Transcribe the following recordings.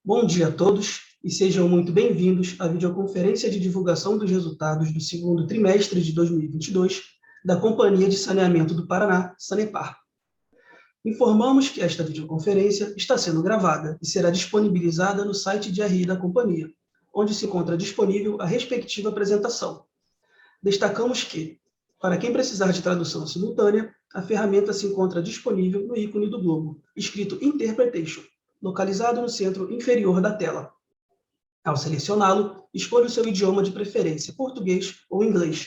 Bom dia a todos e sejam muito bem-vindos à videoconferência de divulgação dos resultados do segundo trimestre de 2022 da Companhia de Saneamento do Paraná, Sanepar. Informamos que esta videoconferência está sendo gravada e será disponibilizada no site de RI da companhia, onde se encontra disponível a respectiva apresentação. Destacamos que, para quem precisar de tradução simultânea, a ferramenta se encontra disponível no ícone do globo, escrito Interpretation, localizado no centro inferior da tela. Ao selecioná-lo, escolha o seu idioma de preferência, português ou inglês.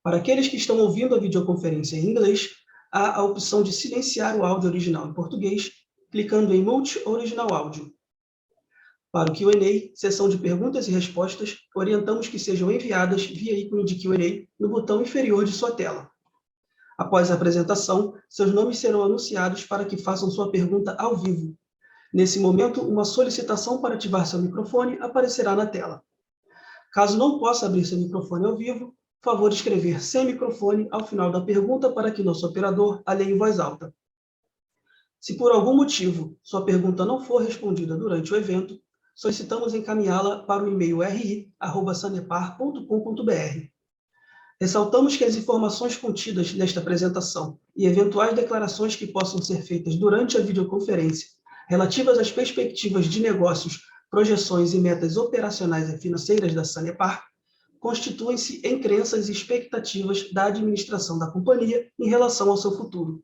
Para aqueles que estão ouvindo a videoconferência em inglês, há a opção de silenciar o áudio original em português, clicando em Mute Original Audio. Para o Q&A, sessão de perguntas e respostas, orientamos que sejam enviadas via ícone de Q&A no botão inferior de sua tela. Após a apresentação, seus nomes serão anunciados para que façam sua pergunta ao vivo. Nesse momento, uma solicitação para ativar seu microfone aparecerá na tela. Caso não possa abrir seu microfone ao vivo, por favor escrever sem microfone ao final da pergunta para que nosso operador a leia em voz alta. Se por algum motivo sua pergunta não for respondida durante o evento, solicitamos encaminhá-la para o e-mail ri@sanepar.com.br. Ressaltamos que as informações contidas nesta apresentação e eventuais declarações que possam ser feitas durante a videoconferência, relativas às perspectivas de negócios, projeções e metas operacionais e financeiras da Sanepar, constituem-se em crenças e expectativas da administração da companhia em relação ao seu futuro.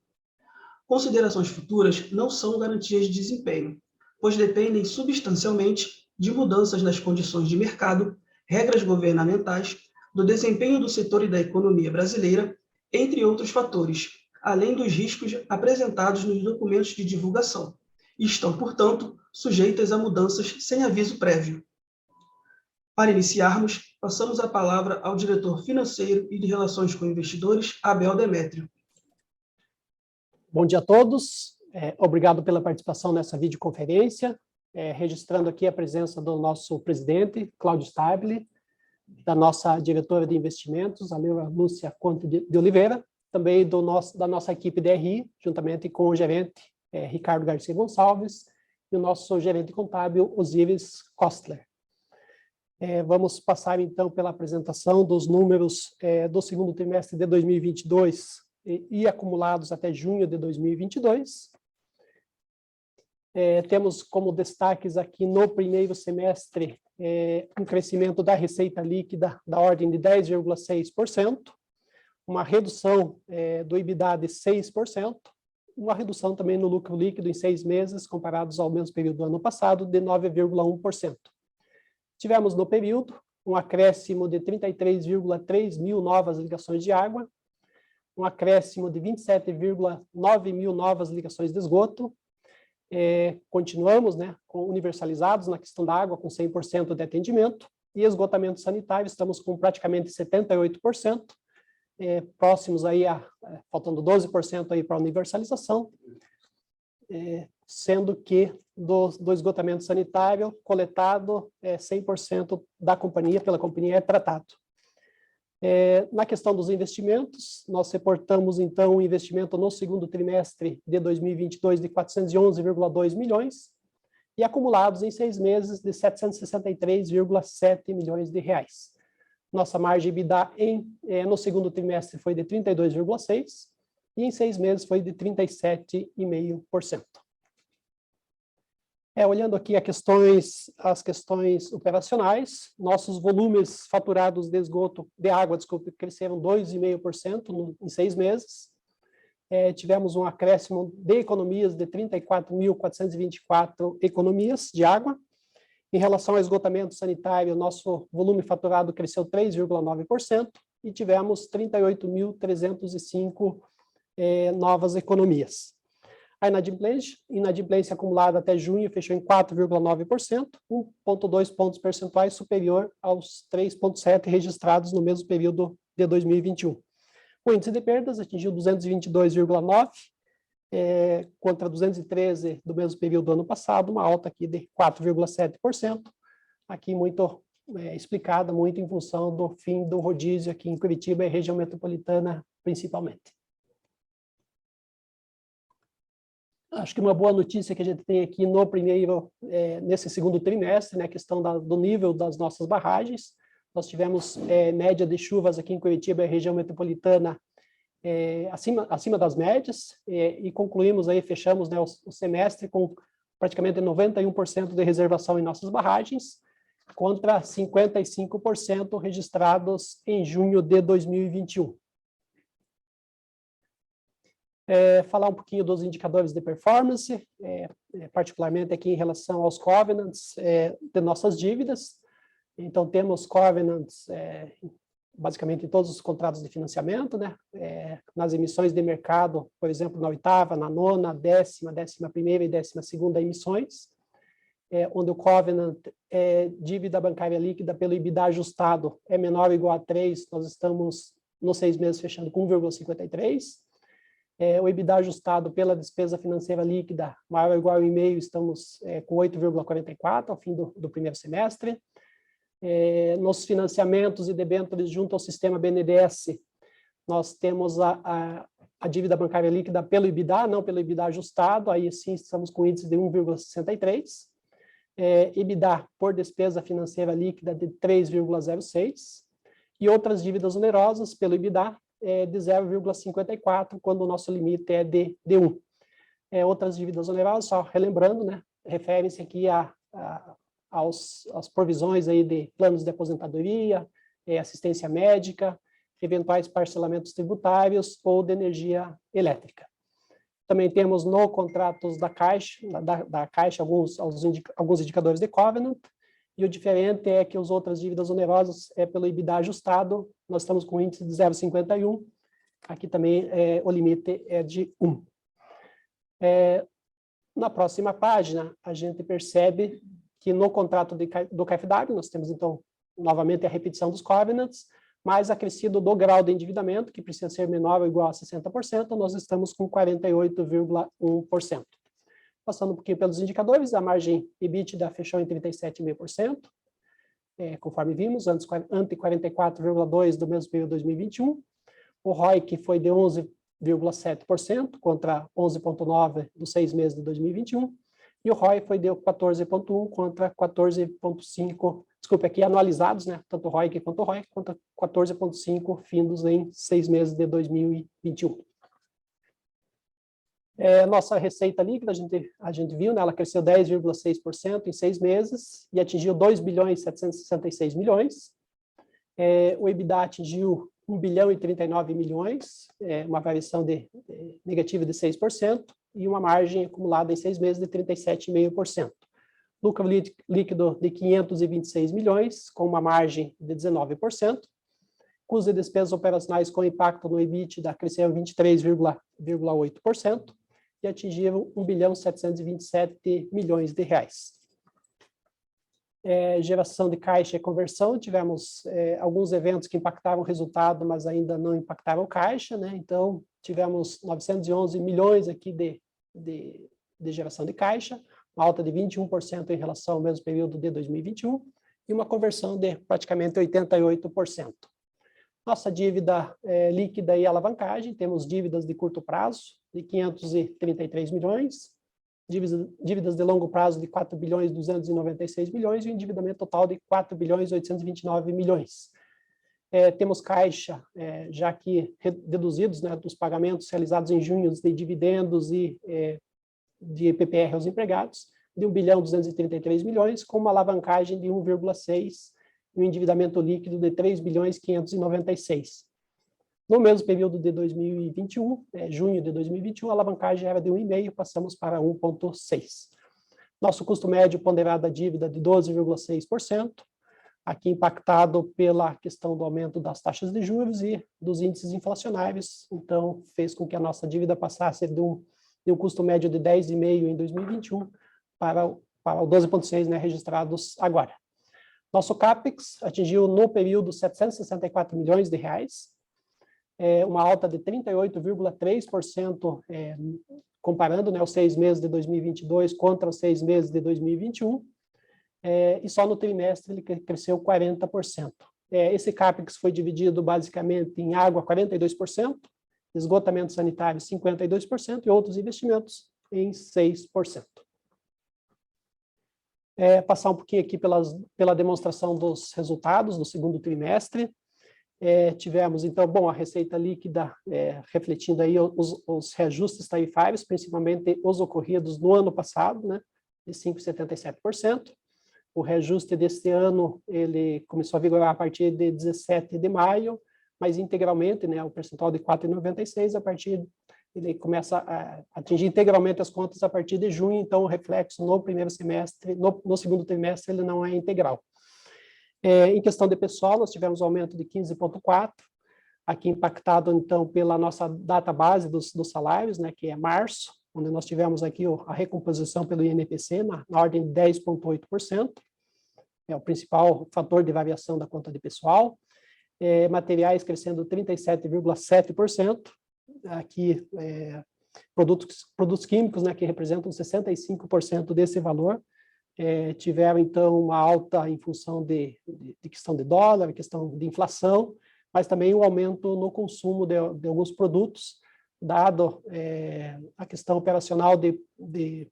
Considerações futuras não são garantias de desempenho, pois dependem substancialmente de mudanças nas condições de mercado, regras governamentais, do desempenho do setor e da economia brasileira, entre outros fatores, além dos riscos apresentados nos documentos de divulgação, e estão, portanto, sujeitas a mudanças sem aviso prévio. Para iniciarmos, passamos a palavra ao diretor financeiro e de Relações com Investidores, Abel Demétrio. Bom dia a todos, obrigado pela participação nessa videoconferência, registrando aqui a presença do nosso presidente, Cláudio Stabile, da nossa diretora de investimentos, a Lúcia Conte de Oliveira, também da nossa equipe de RI, juntamente com o gerente Ricardo Garcia Gonçalves e o nosso gerente contábil, Osíris Kostler. Vamos passar então pela apresentação dos números do segundo trimestre de 2022 e acumulados até junho de 2022. Temos como destaques aqui no primeiro semestre um crescimento da receita líquida da ordem de 10,6%, uma redução do EBITDA de 6%, uma redução também no lucro líquido em 6 meses, comparados ao mesmo período do ano passado, de 9,1%. Tivemos no período um acréscimo de 33,3 mil novas ligações de água, um acréscimo de 27,9 mil novas ligações de esgoto. Continuamos universalizados na questão da água, com 100% de atendimento, e esgotamento sanitário, estamos com praticamente 78%, próximos aí, faltando 12% aí para a universalização, sendo que do esgotamento sanitário coletado, 100% da companhia, pela companhia, é tratado. Na questão dos investimentos, nós reportamos, então, um investimento no segundo trimestre de 2022 de 411,2 milhões e acumulados em 6 meses de 763,7 milhões de reais. Nossa margem EBITDA no segundo trimestre foi de 32,6% e em 6 meses foi de 37,5%. Olhando aqui as questões operacionais, nossos volumes faturados de água, cresceram 2,5% em 6 meses. Tivemos um acréscimo de economias de 34.424 economias de água. Em relação ao esgotamento sanitário, nosso volume faturado cresceu 3,9% e tivemos 38.305 novas economias. A inadimplência acumulada até junho fechou em 4,9%, 1,2 pontos percentuais superior aos 3,7 registrados no mesmo período de 2021. O índice de perdas atingiu 222,9, contra 213 do mesmo período do ano passado, uma alta aqui de 4,7%, aqui muito explicada, muito em função do fim do rodízio aqui em Curitiba e região metropolitana principalmente. Acho que uma boa notícia que a gente tem aqui no nesse segundo trimestre, né, a questão do nível das nossas barragens. Nós tivemos média de chuvas aqui em Curitiba e região metropolitana acima das médias, e concluímos aí, fechamos, né, o semestre com praticamente 91% de reservação em nossas barragens, contra 55% registrados em junho de 2021. Falar um pouquinho dos indicadores de performance, particularmente aqui em relação aos covenants de nossas dívidas. Então, temos covenants basicamente em todos os contratos de financiamento, né? Nas emissões de mercado, por exemplo, na 8ª, na 9ª, 10ª, 11ª e 12ª emissões, onde o covenant dívida bancária líquida pelo EBITDA ajustado é menor ou igual a 3, nós estamos nos 6 meses fechando com 1,53. O EBITDA ajustado pela despesa financeira líquida maior ou igual a 1,5, estamos com 8,44 ao fim do primeiro semestre. Nos financiamentos e debêntures junto ao sistema BNDES, nós temos a dívida bancária líquida pelo EBITDA, não pelo EBITDA ajustado, aí sim estamos com índice de 1,63. EBITDA por despesa financeira líquida de 3,06. E outras dívidas onerosas pelo EBITDA de 0,54, quando o nosso limite é de 1. Outras dívidas onerosas, só relembrando, né, referem-se aqui às provisões aí de planos de aposentadoria, assistência médica, eventuais parcelamentos tributários ou de energia elétrica. Também temos no contratos da Caixa, alguns indicadores de covenant, e o diferente é que as outras dívidas onerosas pelo EBITDA ajustado, nós estamos com índice de 0,51, aqui também o limite é de 1. Na próxima página, a gente percebe que no contrato do KfW, nós temos, então, novamente a repetição dos covenants, mais acrescido do grau de endividamento, que precisa ser menor ou igual a 60%, nós estamos com 48,1%. Passando um pouquinho pelos indicadores, a margem EBITDA fechou em 37,5%, conforme vimos, ante 44,2% do mesmo período de 2021. O ROIC foi de 11,7% contra 11,9% dos 6 meses de 2021. E o ROI foi de 14,1 contra 14,5, desculpe, aqui anualizados, né? Tanto o ROI quanto o ROI, contra 14,5 findos em 6 meses de 2021. Nossa receita líquida, a gente viu, né? Ela cresceu 10,6% em 6 meses e atingiu 2,766 bilhões. O EBITDA atingiu 1,039 bilhões, uma variação negativa de 6%. E uma margem acumulada em 6 meses de 37,5%. Lucro líquido de 526 milhões, com uma margem de 19%. Custos e despesas operacionais com impacto no EBITDA cresceram 23,8% e atingiram 1,727 bilhões de reais. Geração de caixa e conversão, tivemos alguns eventos que impactaram o resultado, mas ainda não impactaram o caixa, né? Então, tivemos 911 milhões aqui de geração de caixa, uma alta de 21% em relação ao mesmo período de 2021, e uma conversão de praticamente 88%. Nossa dívida líquida e alavancagem, temos dívidas de curto prazo de 533 milhões, dívidas de longo prazo de 4,296 bilhões e um endividamento total de 4,829 milhões. Temos caixa, já que deduzidos, né, dos pagamentos realizados em junho de dividendos e de PPR aos empregados, de 1,233 bilhões, com uma alavancagem de 1,6 e um endividamento líquido de 3,596. No mesmo período de 2021, junho de 2021, a alavancagem era de 1,5, passamos para 1,6. Nosso custo médio ponderado da dívida de 12,6%, aqui impactado pela questão do aumento das taxas de juros e dos índices inflacionários, então fez com que a nossa dívida passasse de um custo médio de 10,5 em 2021 para o 12,6, né, registrados agora. Nosso CAPEX atingiu no período 764 milhões de reais, uma alta de 38,3%, comparando, né, os 6 meses de 2022 contra os 6 meses de 2021, e só no trimestre ele cresceu 40%. Esse CAPEX foi dividido basicamente em água 42%, esgotamento sanitário 52% e outros investimentos em 6%. Passar um pouquinho aqui pela demonstração dos resultados do segundo trimestre. Tivemos, então, a receita líquida refletindo aí os reajustes tarifários, principalmente os ocorridos no ano passado, né, de 5,77%. O reajuste deste ano, ele começou a vigorar a partir de 17 de maio, mas integralmente, né, o percentual de 4,96%, ele começa a atingir integralmente as contas a partir de junho, então o reflexo no primeiro semestre, no segundo trimestre, ele não é integral. Em questão de pessoal, nós tivemos um aumento de 15,4%, aqui impactado, então, pela nossa data base dos salários, né, que é março, onde nós tivemos aqui a recomposição pelo INPC na ordem de 10,8%, é o principal fator de variação da conta de pessoal. Materiais crescendo 37,7%, aqui produtos químicos, né, que representam 65% desse valor, tiveram, então, uma alta em função de questão de dólar, questão de inflação, mas também um aumento no consumo de alguns produtos, dado a questão operacional de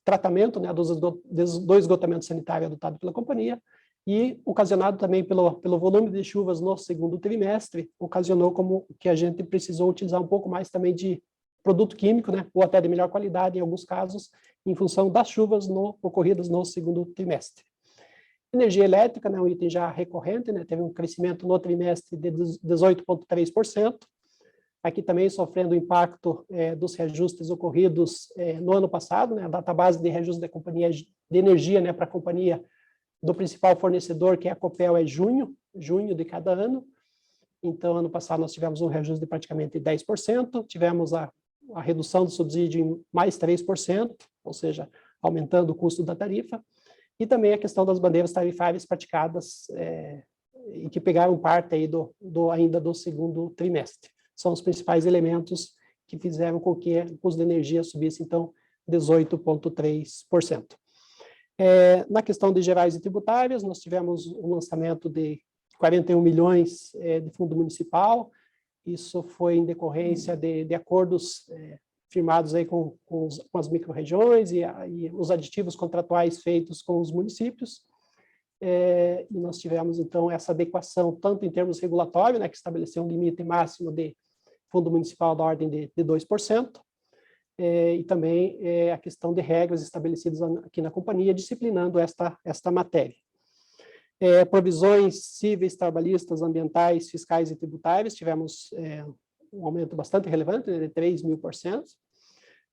tratamento, né, do esgotamento sanitário adotado pela companhia, e ocasionado também pelo volume de chuvas no segundo trimestre, ocasionou como que a gente precisou utilizar um pouco mais também de produto químico, né, ou até de melhor qualidade em alguns casos, em função das chuvas ocorridas no segundo trimestre. Energia elétrica, né, um item já recorrente, né, teve um crescimento no trimestre de 18,3%, aqui também sofrendo o impacto dos reajustes ocorridos no ano passado, né, a data base de reajuste da companhia de energia, né, para a companhia do principal fornecedor, que é a Copel, é junho de cada ano. Então, ano passado nós tivemos um reajuste de praticamente 10%, tivemos a redução do subsídio em mais 3%, ou seja, aumentando o custo da tarifa, e também a questão das bandeiras tarifárias praticadas e que pegaram parte aí ainda do segundo trimestre. São os principais elementos que fizeram com que o custo da energia subisse, então, 18,3%. Na questão de gerais e tributárias, nós tivemos um lançamento de 41 milhões de fundo municipal. Isso foi em decorrência de acordos firmados aí com as micro-regiões e os aditivos contratuais feitos com os municípios. E nós tivemos, então, essa adequação, tanto em termos regulatórios, né, que estabeleceu um limite máximo de fundo municipal da ordem de 2%, e também a questão de regras estabelecidas aqui na companhia, disciplinando esta matéria. Provisões cíveis, trabalhistas, ambientais, fiscais e tributárias, tivemos um aumento bastante relevante, de 3.000%.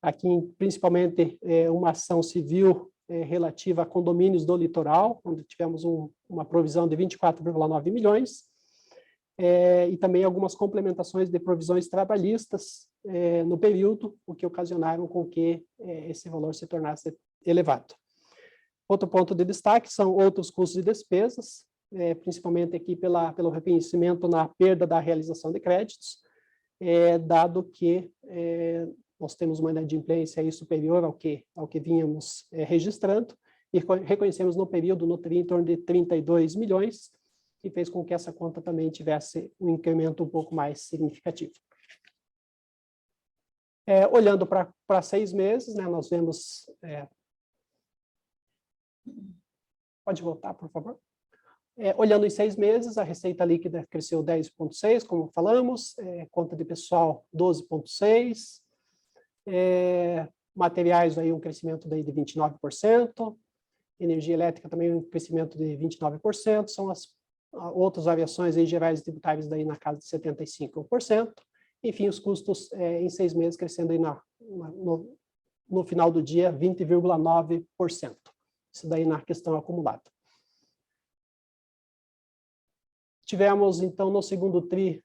Aqui, principalmente, uma ação civil relativa a condomínios do litoral, onde tivemos uma provisão de 24,9 milhões, e também algumas complementações de provisões trabalhistas no período, o que ocasionaram com que esse valor se tornasse elevado. Outro ponto de destaque são outros custos e despesas, principalmente aqui pelo reconhecimento na perda da realização de créditos, dado que nós temos uma inadimplência aí superior ao que vínhamos registrando, e reconhecemos no período, no TRI, em torno de 32 milhões, que fez com que essa conta também tivesse um incremento um pouco mais significativo. Olhando para 6 meses, né, nós vemos... Pode voltar, por favor. Olhando em 6 meses, a receita líquida cresceu 10,6%, como falamos, conta de pessoal 12,6%, materiais aí um crescimento daí de 29%, energia elétrica também um crescimento de 29%, são as outras variações aí gerais e tributárias daí na casa de 75%, enfim, os custos em 6 meses crescendo aí no final do dia 20,9%, isso daí na questão acumulada. Tivemos, então, no segundo TRI,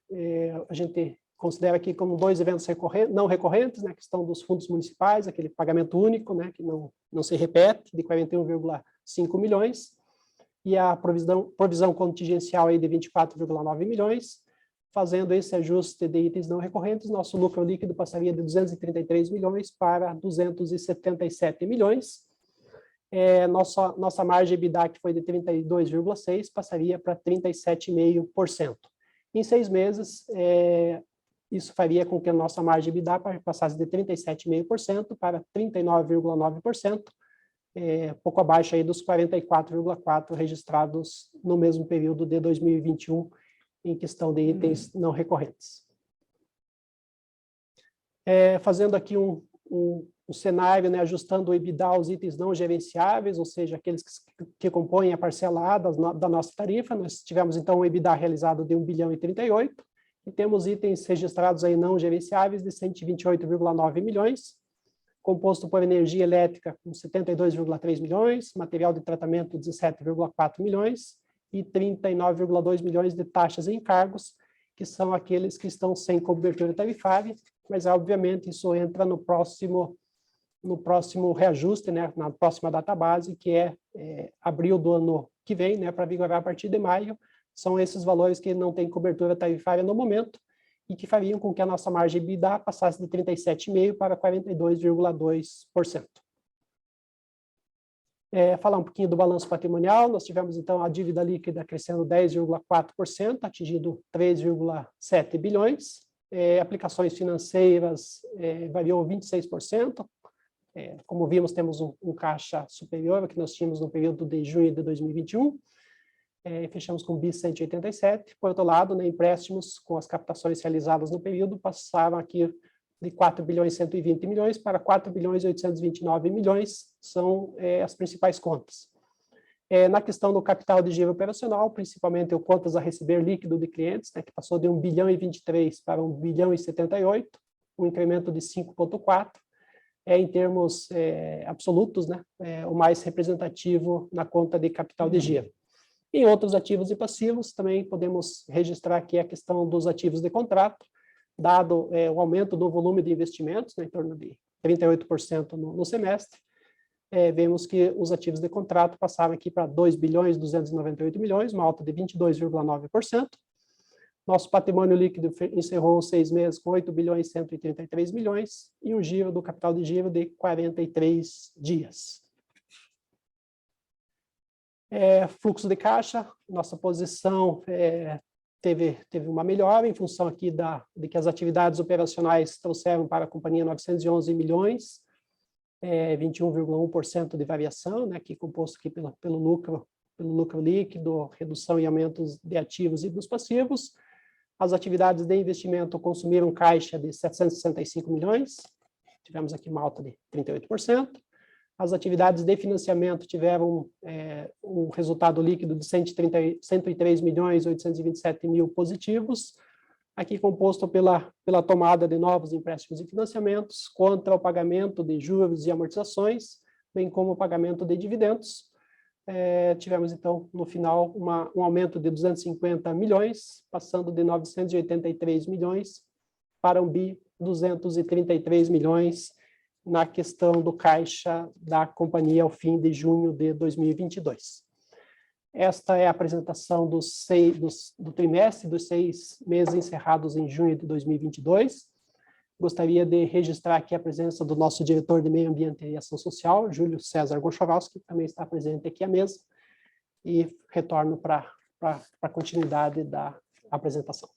a gente considera aqui como 2 eventos não recorrentes, né, a questão dos fundos municipais, aquele pagamento único, né, que não se repete, de 41,5 milhões, e a provisão contingencial aí de 24,9 milhões, fazendo esse ajuste de itens não recorrentes, nosso lucro líquido passaria de 233 milhões para 277 milhões. Nossa margem EBITDA, que foi de 32,6%, passaria para 37,5%. Em 6 meses, isso faria com que a nossa margem EBITDA passasse de 37,5% para 39,9%, pouco abaixo aí dos 44,4% registrados no mesmo período de 2021, em questão de itens não recorrentes. Fazendo aqui um cenário, né, ajustando o EBITDA aos itens não gerenciáveis, ou seja, aqueles que compõem a parcela A da nossa tarifa, nós tivemos então um EBITDA realizado de 1 bilhão e 38, e temos itens registrados aí não gerenciáveis de 128,9 milhões, composto por energia elétrica com 72,3 milhões, material de tratamento 17,4 milhões e 39,2 milhões de taxas e encargos, que são aqueles que estão sem cobertura tarifária, mas obviamente isso entra no próximo reajuste, né, na próxima data base, que é abril do ano que vem, né, para vigorar a partir de maio. São esses valores que não têm cobertura tarifária no momento e que fariam com que a nossa margem EBITDA passasse de 37,5% para 42,2%. Falar um pouquinho do balanço patrimonial, nós tivemos então a dívida líquida crescendo 10,4%, atingindo 3,7 bilhões, aplicações financeiras variou 26%, como vimos temos um caixa superior ao que nós tínhamos no período de junho de 2021, fechamos com BIS 187, por outro lado, né, empréstimos com as captações realizadas no período passaram aqui de 4 bilhões e 120 milhões para 4 bilhões e 829 milhões, são as principais contas. Na questão do capital de giro operacional, principalmente o contas a receber líquido de clientes, né, que passou de 1 bilhão e 23 para 1 bilhão e 78, um incremento de 5,4, em termos absolutos, né, o mais representativo na conta de capital de giro. Em outros ativos e passivos, também podemos registrar aqui a questão dos ativos de contrato, dado o aumento do volume de investimentos, né, em torno de 38% no semestre, vemos que os ativos de contrato passaram aqui para 2 bilhões e 298 milhões, uma alta de 22,9%. Nosso patrimônio líquido encerrou os 6 meses com 8 bilhões e 133 milhões e um giro do capital de giro de 43 dias. Fluxo de caixa, nossa posição teve uma melhora em função aqui de que as atividades operacionais trouxeram para a companhia 911 milhões, 21,1% de variação, né, aqui composto aqui pelo lucro líquido, redução e aumentos de ativos e dos passivos. As atividades de investimento consumiram caixa de 765 milhões, tivemos aqui uma alta de 38%. As atividades de financiamento tiveram um resultado líquido de 103 milhões 827 mil positivos, aqui composto pela tomada de novos empréstimos e financiamentos, contra o pagamento de juros e amortizações, bem como o pagamento de dividendos. Tivemos, então, no final, um aumento de 250 milhões, passando de 983 milhões para 1 bi 233 milhões, na questão do caixa da companhia ao fim de junho de 2022. Esta é a apresentação do trimestre, dos 6 meses encerrados em junho de 2022. Gostaria de registrar aqui a presença do nosso diretor de Meio Ambiente e Ação Social, Júlio César Goncharowski, que também está presente aqui à mesa, e retorno para a continuidade da apresentação.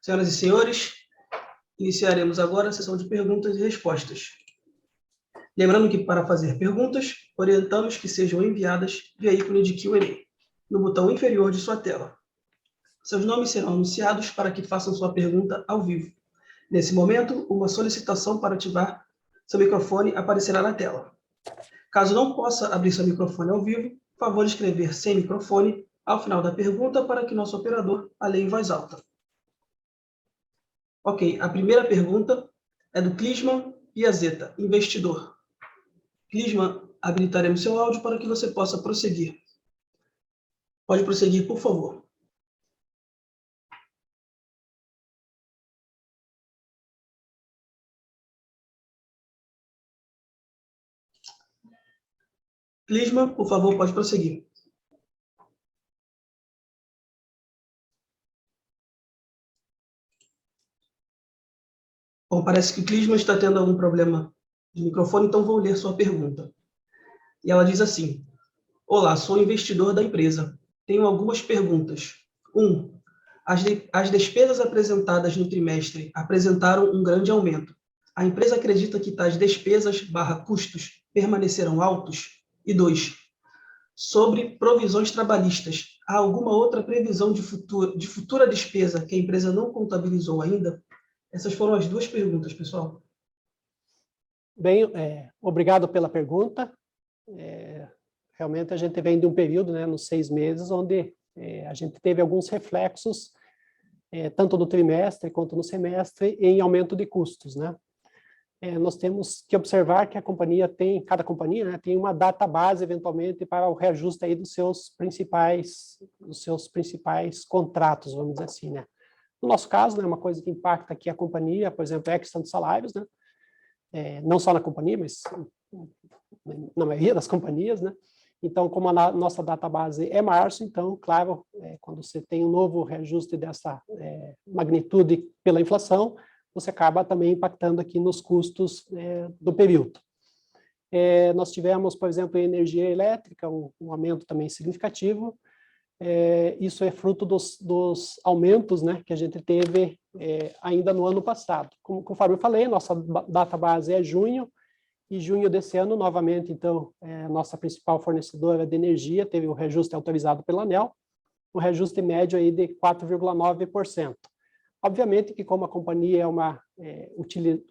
Senhoras e senhores, iniciaremos agora a sessão de perguntas e respostas. Lembrando que, para fazer perguntas, orientamos que sejam enviadas via ícone de Q&A, no botão inferior de sua tela. Seus nomes serão anunciados para que façam sua pergunta ao vivo. Nesse momento, uma solicitação para ativar seu microfone aparecerá na tela. Caso não possa abrir seu microfone ao vivo, por favor escrever sem microfone ao final da pergunta para que nosso operador a leia em voz alta. Ok, a primeira pergunta é do Clisman Piazeta, investidor. Clisman, habilitaremos seu áudio para que você possa prosseguir. Pode prosseguir, por favor. Clisman, por favor, pode prosseguir. Bom, parece que o Clisman está tendo algum problema de microfone, então vou ler sua pergunta. E ela diz assim: Olá, sou investidor da empresa. Tenho algumas perguntas. 1. As despesas apresentadas no trimestre apresentaram um grande aumento. A empresa acredita que tais despesas/custos permanecerão altos? E 2. Sobre provisões trabalhistas, há alguma outra previsão de futura despesa que a empresa não contabilizou ainda? Essas foram as duas perguntas, pessoal. Bem, obrigado pela pergunta. Realmente a gente vem de um período, né, nos 6 meses, onde a gente teve alguns reflexos, tanto no trimestre quanto no semestre, em aumento de custos, né? Nós temos que observar que cada companhia, né, tem uma data base, eventualmente, para o reajuste aí dos seus principais contratos, vamos dizer assim, né? No nosso caso, né, uma coisa que impacta aqui a companhia, por exemplo, é a questão de salários, né? Não só na companhia, mas na maioria das companhias, né? Então, como a nossa data base é março, então, claro, quando você tem um novo reajuste dessa magnitude pela inflação, você acaba também impactando aqui nos custos do período. Nós tivemos, por exemplo, em energia elétrica, um aumento também significativo. Isso é fruto dos aumentos, né, que a gente teve ainda no ano passado. Conforme eu falei, nossa data base é junho, e junho desse ano, novamente, então, nossa principal fornecedora de energia teve o reajuste autorizado pela ANEEL, um reajuste médio aí de 4,9%. Obviamente que, como a companhia é uma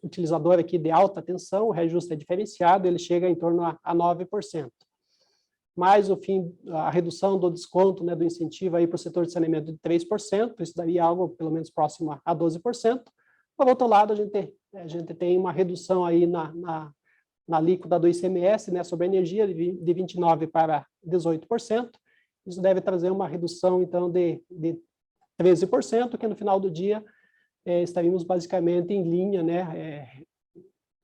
utilizadora aqui de alta tensão, o reajuste é diferenciado, ele chega em torno a 9%. Mais a redução do desconto, né, do incentivo aí para o setor de saneamento de 3%, isso daria algo pelo menos próximo a 12%. Por outro lado, a gente tem uma redução aí na alíquota do ICMS, né, sobre a energia, de 29% para 18%. Isso deve trazer uma redução, então, de 13%, que no final do dia estaríamos basicamente em linha, né,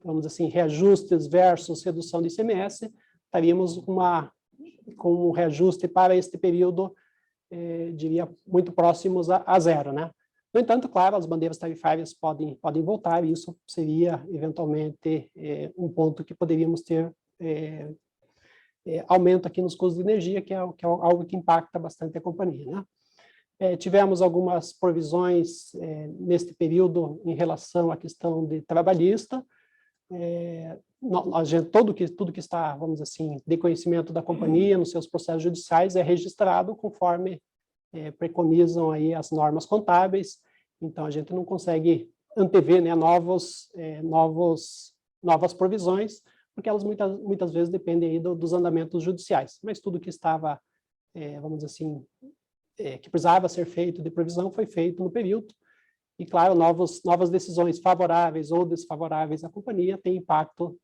vamos dizer assim, reajustes versus redução do ICMS, estaríamos com um reajuste para este período, diria, muito próximos a zero, né? No entanto, claro, as bandeiras tarifárias podem voltar, e isso seria, eventualmente, um ponto que poderíamos ter aumento aqui nos custos de energia, que é algo que impacta bastante a companhia, né? Tivemos algumas provisões neste período em relação à questão de trabalhista. Tudo que está, vamos dizer assim, de conhecimento da companhia nos seus processos judiciais é registrado conforme preconizam aí as normas contábeis. Então a gente não consegue antever, né, novas provisões, porque elas muitas vezes dependem aí dos andamentos judiciais. Mas tudo que estava, vamos dizer assim, que precisava ser feito de previsão foi feito no período. E, claro, novas decisões favoráveis ou desfavoráveis à companhia têm impacto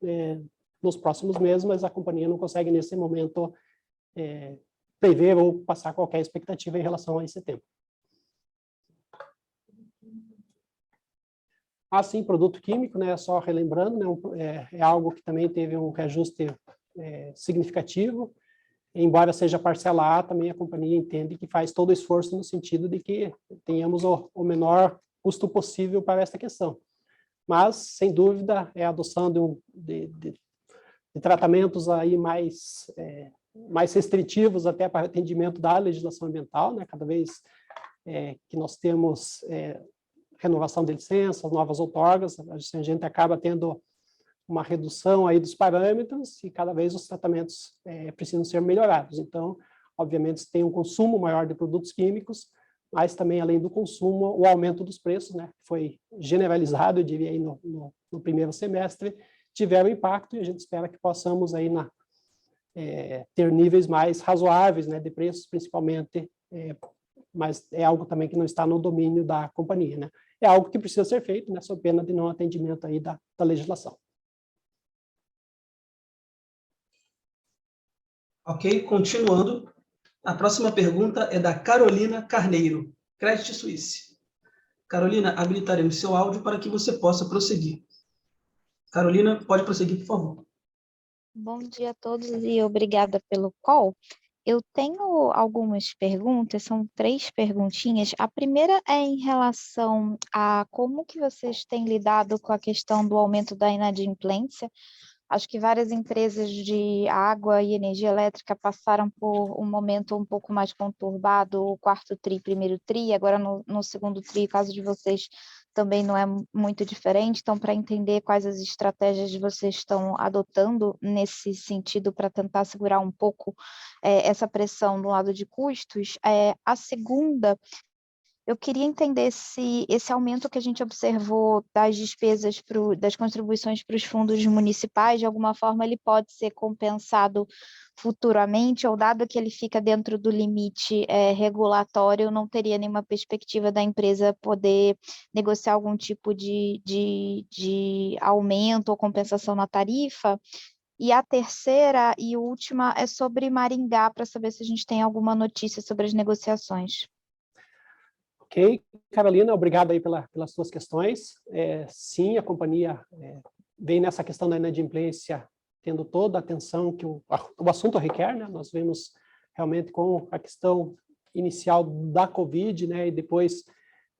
nos próximos meses, mas a companhia não consegue, nesse momento, prever ou passar qualquer expectativa em relação a esse tema. Assim, produto químico, né, só relembrando, né, é algo que também teve um reajuste significativo. Embora seja parcela A, também a companhia entende que faz todo o esforço no sentido de que tenhamos o menor custo possível para esta questão. Mas, sem dúvida, é a adoção de tratamentos aí mais restritivos até para atendimento da legislação ambiental, né? Cada vez que nós temos renovação de licenças, novas outorgas, a gente acaba tendo uma redução aí dos parâmetros e cada vez os tratamentos precisam ser melhorados. Então, obviamente, tem um consumo maior de produtos químicos, mas também, além do consumo, o aumento dos preços, né, foi generalizado, eu diria, aí no primeiro semestre, tiveram impacto, e a gente espera que possamos aí ter níveis mais razoáveis, né, de preços, principalmente, mas é algo também que não está no domínio da companhia, né? É algo que precisa ser feito, né, sob pena de não atendimento aí da legislação. Ok, continuando. A próxima pergunta é da Carolina Carneiro, Credit Suisse. Carolina, habilitaremos seu áudio para que você possa prosseguir. Carolina, pode prosseguir, por favor. Bom dia a todos e obrigada pelo call. Eu tenho algumas perguntas, são 3 perguntinhas. A primeira é em relação a como que vocês têm lidado com a questão do aumento da inadimplência. Acho que várias empresas de água e energia elétrica passaram por um momento um pouco mais conturbado, o quarto tri, primeiro tri, agora no segundo tri, caso de vocês também não é muito diferente. Então, para entender quais as estratégias vocês estão adotando nesse sentido para tentar segurar um pouco essa pressão do lado de custos. A segunda, eu queria entender se esse aumento que a gente observou das despesas, das contribuições para os fundos municipais, de alguma forma ele pode ser compensado futuramente, ou dado que ele fica dentro do limite regulatório, não teria nenhuma perspectiva da empresa poder negociar algum tipo de aumento ou compensação na tarifa. E a terceira e última é sobre Maringá, para saber se a gente tem alguma notícia sobre as negociações. Ok, Carolina, obrigado aí pelas suas questões. Sim, a companhia vem nessa questão da inadimplência tendo toda a atenção que o assunto requer, né? Nós vemos realmente com a questão inicial da Covid, né? E depois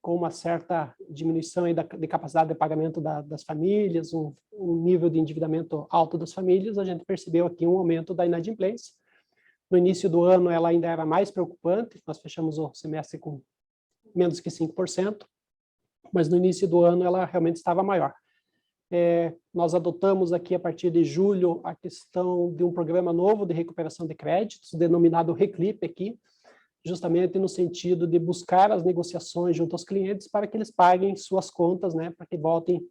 com uma certa diminuição aí de capacidade de pagamento das famílias, um nível de endividamento alto das famílias, a gente percebeu aqui um aumento da inadimplência. No início do ano ela ainda era mais preocupante, nós fechamos o semestre com menos que 5%, mas no início do ano ela realmente estava maior. Nós adotamos aqui, a partir de julho, a questão de um programa novo de recuperação de créditos, denominado Reclip aqui, justamente no sentido de buscar as negociações junto aos clientes para que eles paguem suas contas, né, para que voltem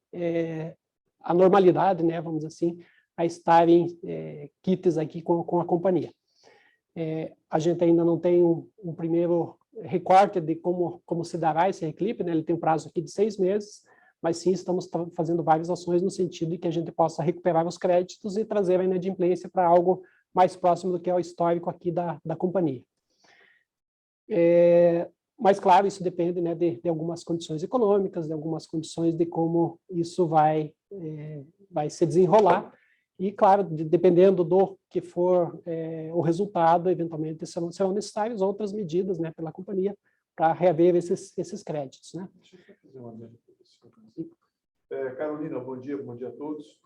à normalidade, né, vamos dizer assim, a estarem quites aqui com a companhia. A gente ainda não tem um primeiro recorte de como se dará esse reclipe, né? Ele tem um prazo aqui de 6 meses, mas sim estamos fazendo várias ações no sentido de que a gente possa recuperar os créditos e trazer a inadimplência para algo mais próximo do que é o histórico aqui da companhia. Mas, claro, isso depende, né, de algumas condições econômicas, de algumas condições de como isso vai se desenrolar. E, claro, dependendo do que for o resultado, eventualmente serão necessárias outras medidas, né, pela companhia para reaver esses créditos, né? Carolina, bom dia a todos.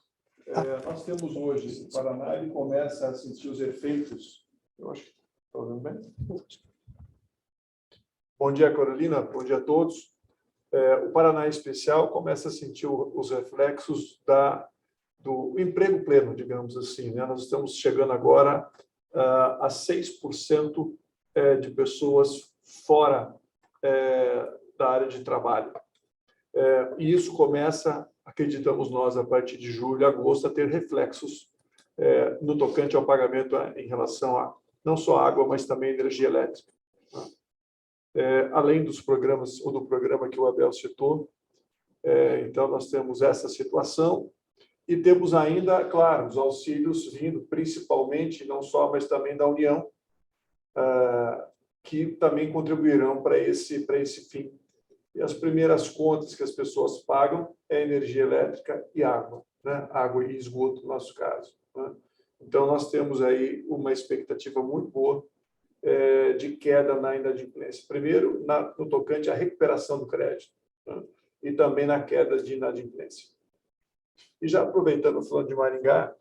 Nós temos hoje, o Paraná, ele começa a sentir os efeitos. Eu acho que está ouvindo bem? Bom dia, Carolina, bom dia a todos. O Paraná, em especial, começa a sentir os reflexos do emprego pleno, digamos assim, né? Nós estamos chegando agora a 6% de pessoas fora da área de trabalho. E isso começa, acreditamos nós, a partir de julho, agosto, a ter reflexos no tocante ao pagamento em relação a não só água, mas também energia elétrica. Além dos programas, ou do programa que o Abel citou, então nós temos essa situação. E temos ainda, claro, os auxílios vindo principalmente, não só, mas também da União, que também contribuirão para esse fim. E as primeiras contas que as pessoas pagam é energia elétrica e água, né? Água e esgoto, no nosso caso, né? Então, nós temos aí uma expectativa muito boa de queda na inadimplência. Primeiro, no tocante à recuperação do crédito, né? E também na queda de inadimplência. E já aproveitando, falando de Maringá,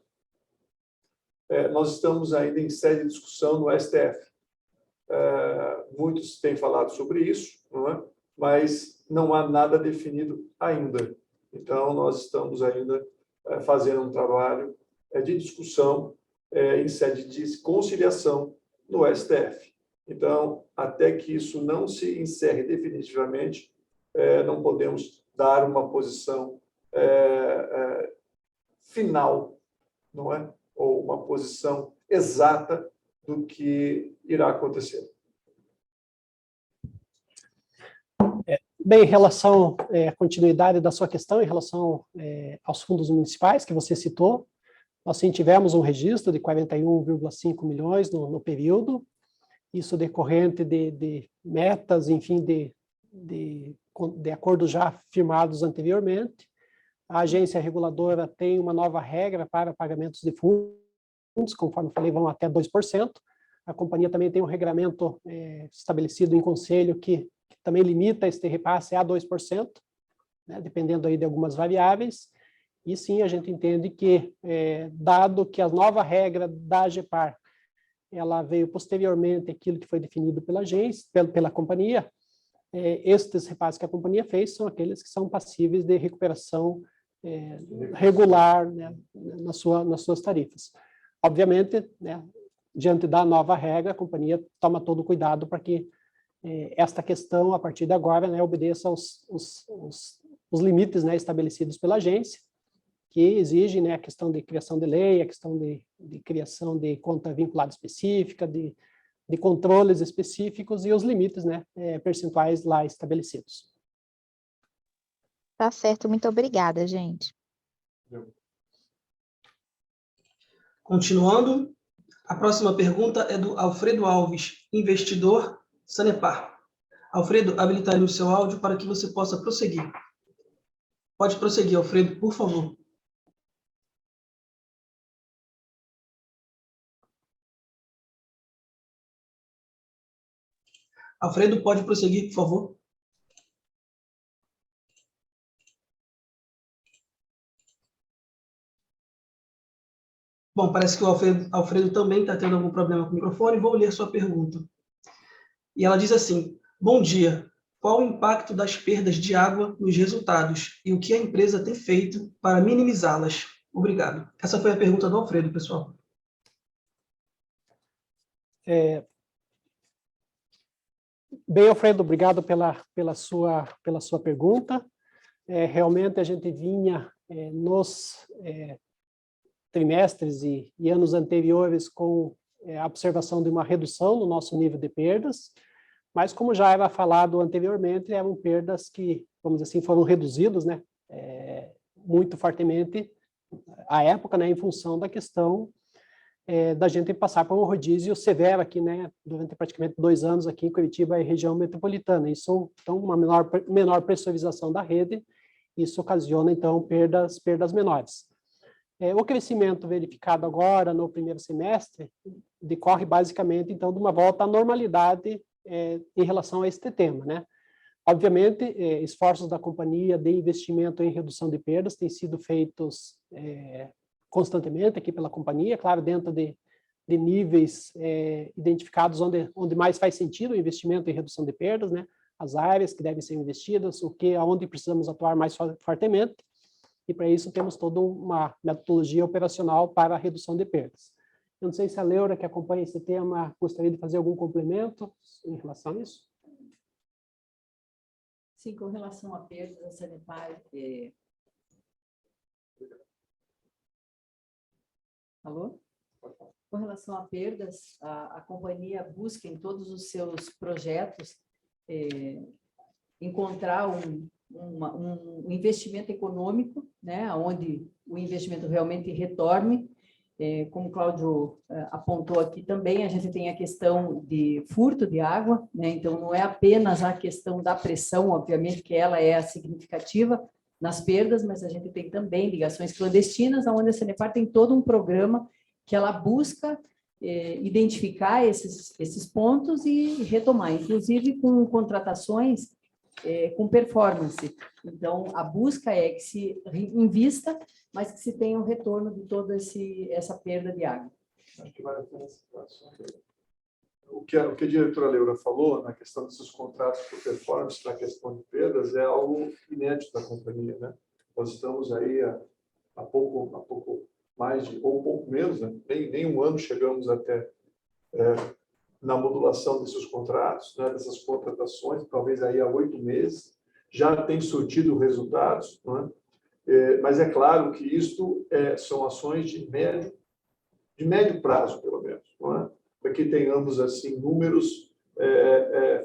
nós estamos ainda em séria discussão no STF. Muitos têm falado sobre isso, não é? Mas não há nada definido ainda. Então, nós estamos ainda fazendo um trabalho de discussão em sede de conciliação no STF. Então, até que isso não se encerre definitivamente, não podemos dar uma posição final, não é? Ou uma posição exata do que irá acontecer. Bem, em relação à continuidade da sua questão, em relação aos fundos municipais que você citou, nós sim tivemos um registro de 41,5 milhões no período, isso decorrente de metas, enfim, de acordos já firmados anteriormente. A agência reguladora tem uma nova regra para pagamentos de fundos, conforme falei, vão até 2%. A companhia também tem um regramento estabelecido em conselho que também limita este repasse a 2%, né, dependendo aí de algumas variáveis. E sim, a gente entende que, dado que a nova regra da AGEPAR, ela veio posteriormente àquilo que foi definido pela agência, pela companhia, estes repasses que a companhia fez são aqueles que são passíveis de recuperação regular, né, nas suas tarifas. Obviamente, né, diante da nova regra, a companhia toma todo o cuidado para que esta questão, a partir de agora, né, obedeça os limites, né, estabelecidos pela agência, que exigem, né, a questão de criação de lei, a questão de criação de conta vinculada específica, de controles específicos e os limites, né, percentuais lá estabelecidos. Tá certo, muito obrigada, gente. Continuando, a próxima pergunta é do Alfredo Alves, investidor Sanepar. Alfredo, habilitarei o seu áudio para que você possa prosseguir. Pode prosseguir, Alfredo, por favor. Alfredo, pode prosseguir, por favor. Bom, parece que o Alfredo também está tendo algum problema com o microfone. Vou ler sua pergunta. E ela diz assim: bom dia. Qual o impacto das perdas de água nos resultados e o que a empresa tem feito para minimizá-las? Obrigado. Essa foi a pergunta do Alfredo, pessoal. Bem, Alfredo, obrigado pela sua pergunta. Realmente a gente vinha nos trimestres e anos anteriores com a observação de uma redução no nosso nível de perdas, mas como já era falado anteriormente, eram perdas que, vamos dizer assim, foram reduzidas, né, muito fortemente à época, né, em função da questão da gente passar por um rodízio severo aqui, né, durante praticamente 2 anos aqui em Curitiba e região metropolitana. Isso, então, uma menor pressurização da rede, isso ocasiona, então, perdas menores. O crescimento verificado agora no primeiro semestre decorre basicamente, então, de uma volta à normalidade em relação a este tema, né? Obviamente, esforços da companhia de investimento em redução de perdas têm sido feitos constantemente aqui pela companhia, claro, dentro de níveis identificados onde mais faz sentido o investimento em redução de perdas, né? As áreas que devem ser investidas, aonde precisamos atuar mais fortemente, e para isso temos toda uma metodologia operacional para a redução de perdas. Eu não sei se a Leura, que acompanha esse tema, gostaria de fazer algum complemento em relação a isso? Sim, com relação a perdas, a Sanepar... Alô? Com relação a perdas, a companhia busca em todos os seus projetos encontrar um investimento econômico, né, onde o investimento realmente retorne. Como o Cláudio apontou aqui também, a gente tem a questão de furto de água, né, então não é apenas a questão da pressão, obviamente que ela é a significativa nas perdas, mas a gente tem também ligações clandestinas, onde a Sanepar tem todo um programa que ela busca identificar esses pontos e retomar, inclusive com contratações com performance. Então, a busca é que se invista, mas que se tenha um retorno de toda essa perda de água. Acho que vale a pena essa situação. O que a diretora Leura falou na questão desses contratos por performance, na questão de perdas, é algo inédito da companhia, né? Nós estamos aí há pouco mais ou pouco menos, né? Nem um ano chegamos até na modulação desses contratos, né? Dessas contratações, talvez aí há 8 meses, já tem surtido resultados, não é? Mas é claro que isto são ações de médio prazo, pelo menos, não é? Para que tenhamos assim números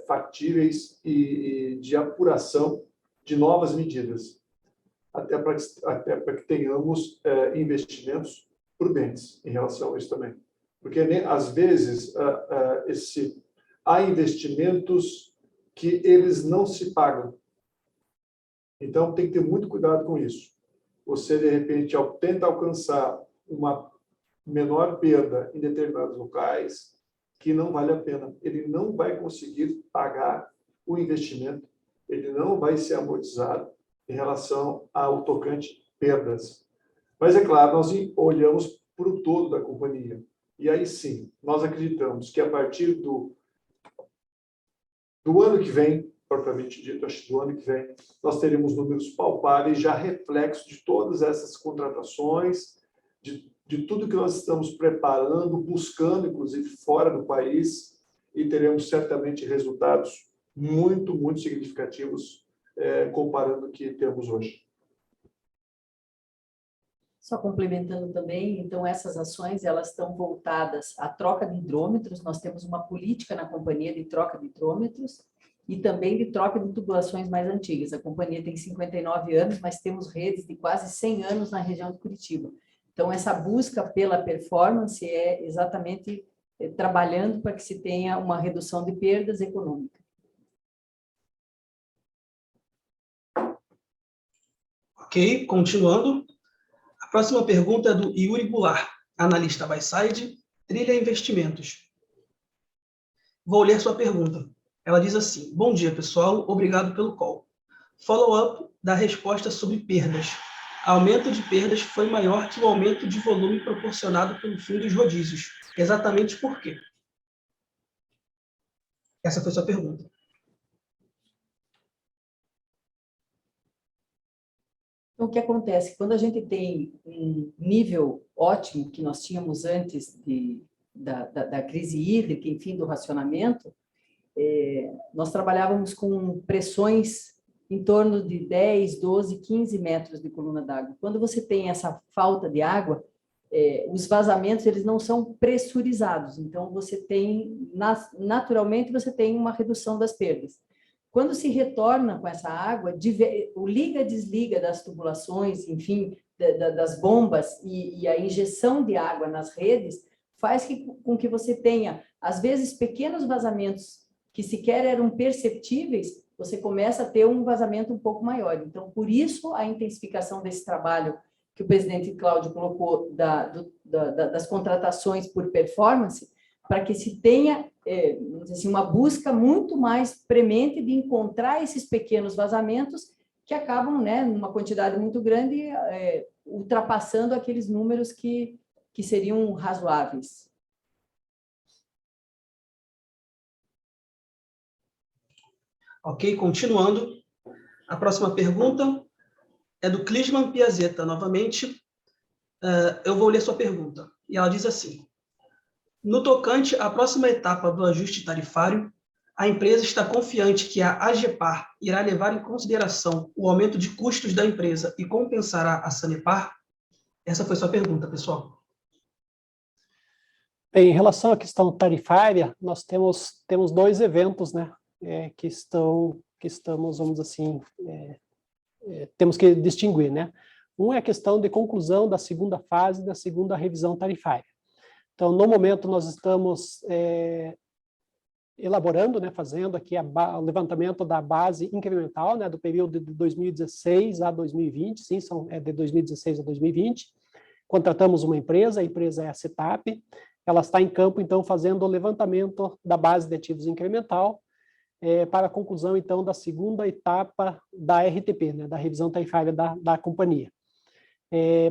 factíveis e de apuração de novas medidas, até para que tenhamos investimentos prudentes em relação a isso também. Porque, às vezes, há investimentos que eles não se pagam. Então, tem que ter muito cuidado com isso. Você, de repente, tenta alcançar uma menor perda em determinados locais, que não vale a pena. Ele não vai conseguir pagar o investimento, ele não vai ser amortizado em relação ao tocante perdas. Mas, é claro, nós olhamos para o todo da companhia. E aí sim, nós acreditamos que a partir do ano que vem, propriamente dito, acho que do ano que vem, nós teremos números palpáveis, já reflexos de todas essas contratações, de tudo que nós estamos preparando, buscando, inclusive, fora do país, e teremos certamente resultados muito, muito significativos comparando o que temos hoje. Só complementando também, então essas ações elas estão voltadas à troca de hidrômetros. Nós temos uma política na companhia de troca de hidrômetros e também de troca de tubulações mais antigas. A companhia tem 59 anos, mas temos redes de quase 100 anos na região de Curitiba. Então essa busca pela performance é exatamente trabalhando para que se tenha uma redução de perdas econômicas. Ok, continuando. A próxima pergunta é do Yuri Goulart, analista Buyside, Trilha Investimentos. Vou ler sua pergunta. Ela diz assim: bom dia, pessoal, obrigado pelo call. Follow-up da resposta sobre perdas. Aumento de perdas foi maior que o aumento de volume proporcionado pelo fim dos rodízios. Exatamente por quê? Essa foi sua pergunta. Então, o que acontece? Quando a gente tem um nível ótimo que nós tínhamos antes da crise hídrica, enfim, do racionamento, nós trabalhávamos com pressões em torno de 10, 12, 15 metros de coluna d'água. Quando você tem essa falta de água, os vazamentos eles não são pressurizados, então você tem, naturalmente, você tem uma redução das perdas. Quando se retorna com essa água, o liga-desliga das tubulações, enfim, das bombas e a injeção de água nas redes, faz com que você tenha, às vezes, pequenos vazamentos que sequer eram perceptíveis, você começa a ter um vazamento um pouco maior. Então, por isso, a intensificação desse trabalho que o presidente Cláudio colocou das contratações por performance, para que se tenha vamos dizer assim, uma busca muito mais premente de encontrar esses pequenos vazamentos que acabam, né, numa quantidade muito grande, ultrapassando aqueles números que seriam razoáveis. Ok, continuando. A próxima pergunta é do Clisman Piazeta, novamente. Eu vou ler sua pergunta. E ela diz assim: no tocante à próxima etapa do ajuste tarifário, a empresa está confiante que a AGEPAR irá levar em consideração o aumento de custos da empresa e compensará a Sanepar? Essa foi sua pergunta, pessoal. Bem, em relação à questão tarifária, nós temos dois eventos, né, que estamos, vamos dizer assim, temos que distinguir, né? Um é a questão de conclusão da segunda fase da segunda revisão tarifária. Então, no momento, nós estamos elaborando, né, fazendo aqui o levantamento da base incremental, né, do período de 2016 a 2020, sim, de 2016 a 2020. Contratamos uma empresa, a empresa é a CETAP, ela está em campo, então, fazendo o levantamento da base de ativos incremental para a conclusão, então, da segunda etapa da RTP, né, da revisão tarifária da companhia.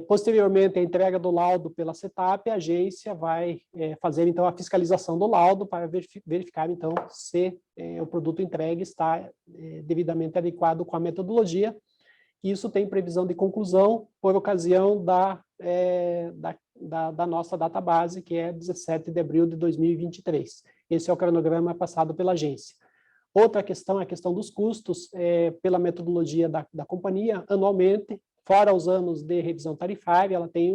Posteriormente, a entrega do laudo pela CETAP, a agência vai fazer, então, a fiscalização do laudo para verificar, então, se o produto entregue está devidamente adequado com a metodologia. Isso tem previsão de conclusão por ocasião da nossa database, que é 17 de abril de 2023. Esse é o cronograma passado pela agência. Outra questão é a questão dos custos, pela metodologia da companhia, anualmente, fora os anos de revisão tarifária, ela tem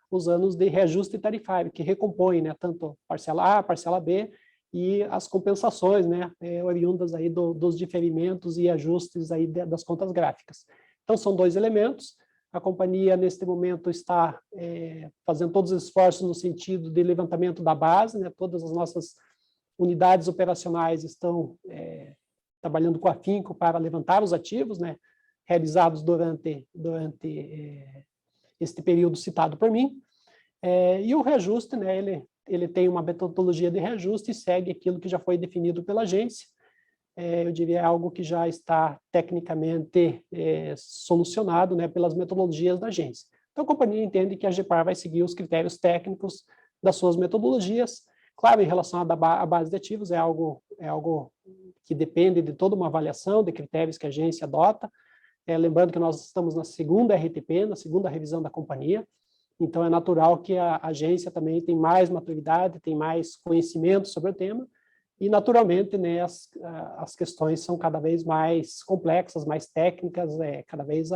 os anos de reajuste tarifário, que recompõe, né, tanto parcela A, parcela B, e as compensações, né, oriundas aí dos diferimentos e ajustes aí das contas gráficas. Então, são dois elementos. A companhia, neste momento, está fazendo todos os esforços no sentido de levantamento da base, né, todas as nossas unidades operacionais estão trabalhando com afinco para levantar os ativos, né, realizados durante este período citado por mim. E o reajuste, né, ele tem uma metodologia de reajuste e segue aquilo que já foi definido pela agência. Eu diria algo que já está tecnicamente solucionado, né, pelas metodologias da agência. Então, a companhia entende que a AGEPAR vai seguir os critérios técnicos das suas metodologias. Claro, em relação à base de ativos, é algo que depende de toda uma avaliação de critérios que a agência adota. Lembrando que nós estamos na segunda RTP, na segunda revisão da companhia, então é natural que a agência também tem mais maturidade, tem mais conhecimento sobre o tema, e naturalmente, né, as questões são cada vez mais complexas, mais técnicas, cada vez,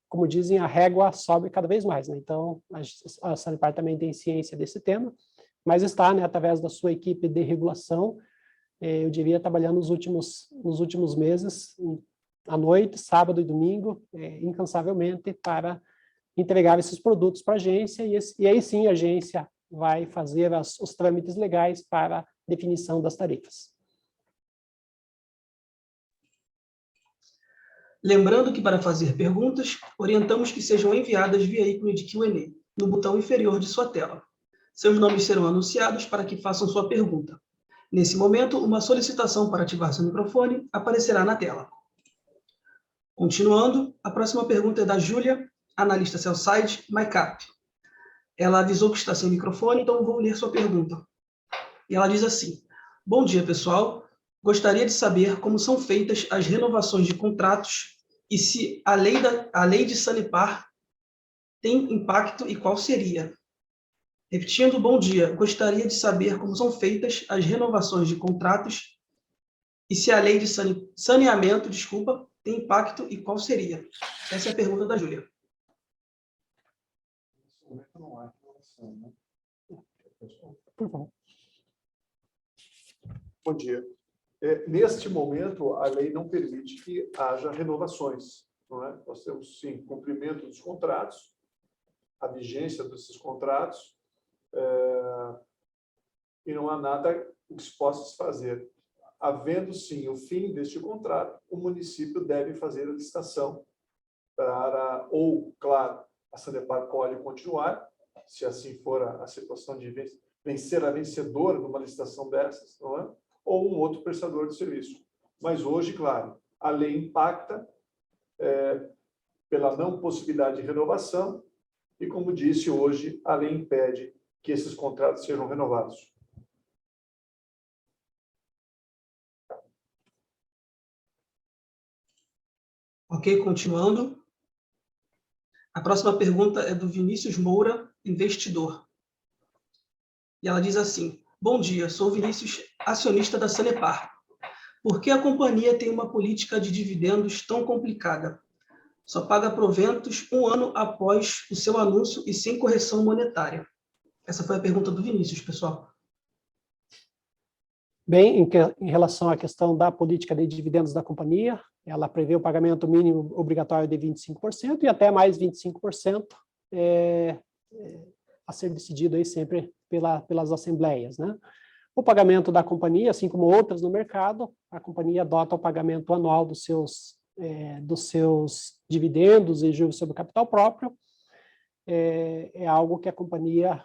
como dizem, a régua sobe cada vez mais, né? Então, a Sanepar também tem ciência desse tema, mas está, né, através da sua equipe de regulação, eu diria, trabalhando nos últimos meses, à noite, sábado e domingo, incansavelmente, para entregar esses produtos para a agência, e aí sim a agência vai fazer os trâmites legais para definição das tarifas. Lembrando que para fazer perguntas, orientamos que sejam enviadas via ícone de Q&A, no botão inferior de sua tela. Seus nomes serão anunciados para que façam sua pergunta. Nesse momento, uma solicitação para ativar seu microfone aparecerá na tela. Continuando, a próxima pergunta é da Júlia, analista Sell-Side, MyCap. Ela avisou que está sem microfone, então vou ler sua pergunta. E ela diz assim: bom dia, pessoal. Gostaria de saber como são feitas as renovações de contratos e se a lei de Sanepar tem impacto e qual seria. Repetindo, bom dia. Gostaria de saber como são feitas as renovações de contratos e se a lei de saneamento, tem impacto e qual seria. Essa é a pergunta da Júlia. Por favor. Bom dia. Neste momento, a lei não permite que haja renovações. Não é? Nós temos, sim, cumprimento dos contratos, a vigência desses contratos, e não há nada que se possa fazer. Havendo, sim, o fim deste contrato, o município deve fazer a licitação ou, claro, a Sanepar pode continuar, se assim for a situação de vencer a vencedora numa licitação dessas, não é? Ou um outro prestador de serviço. Mas hoje, claro, a lei impacta pela não possibilidade de renovação e, como disse hoje, a lei impede que esses contratos sejam renovados. Ok, continuando. A próxima pergunta é do Vinícius Moura, investidor. E ela diz assim: bom dia, sou Vinícius, acionista da Sanepar. Por que a companhia tem uma política de dividendos tão complicada? Só paga proventos um ano após o seu anúncio e sem correção monetária. Essa foi a pergunta do Vinícius, pessoal. Bem, em relação à questão da política de dividendos da companhia, ela prevê o pagamento mínimo obrigatório de 25% e até mais 25% a ser decidido aí sempre pelas assembleias, né? O pagamento da companhia, assim como outras no mercado, a companhia adota o pagamento anual dos seus dividendos e juros sobre o capital próprio. É algo que a companhia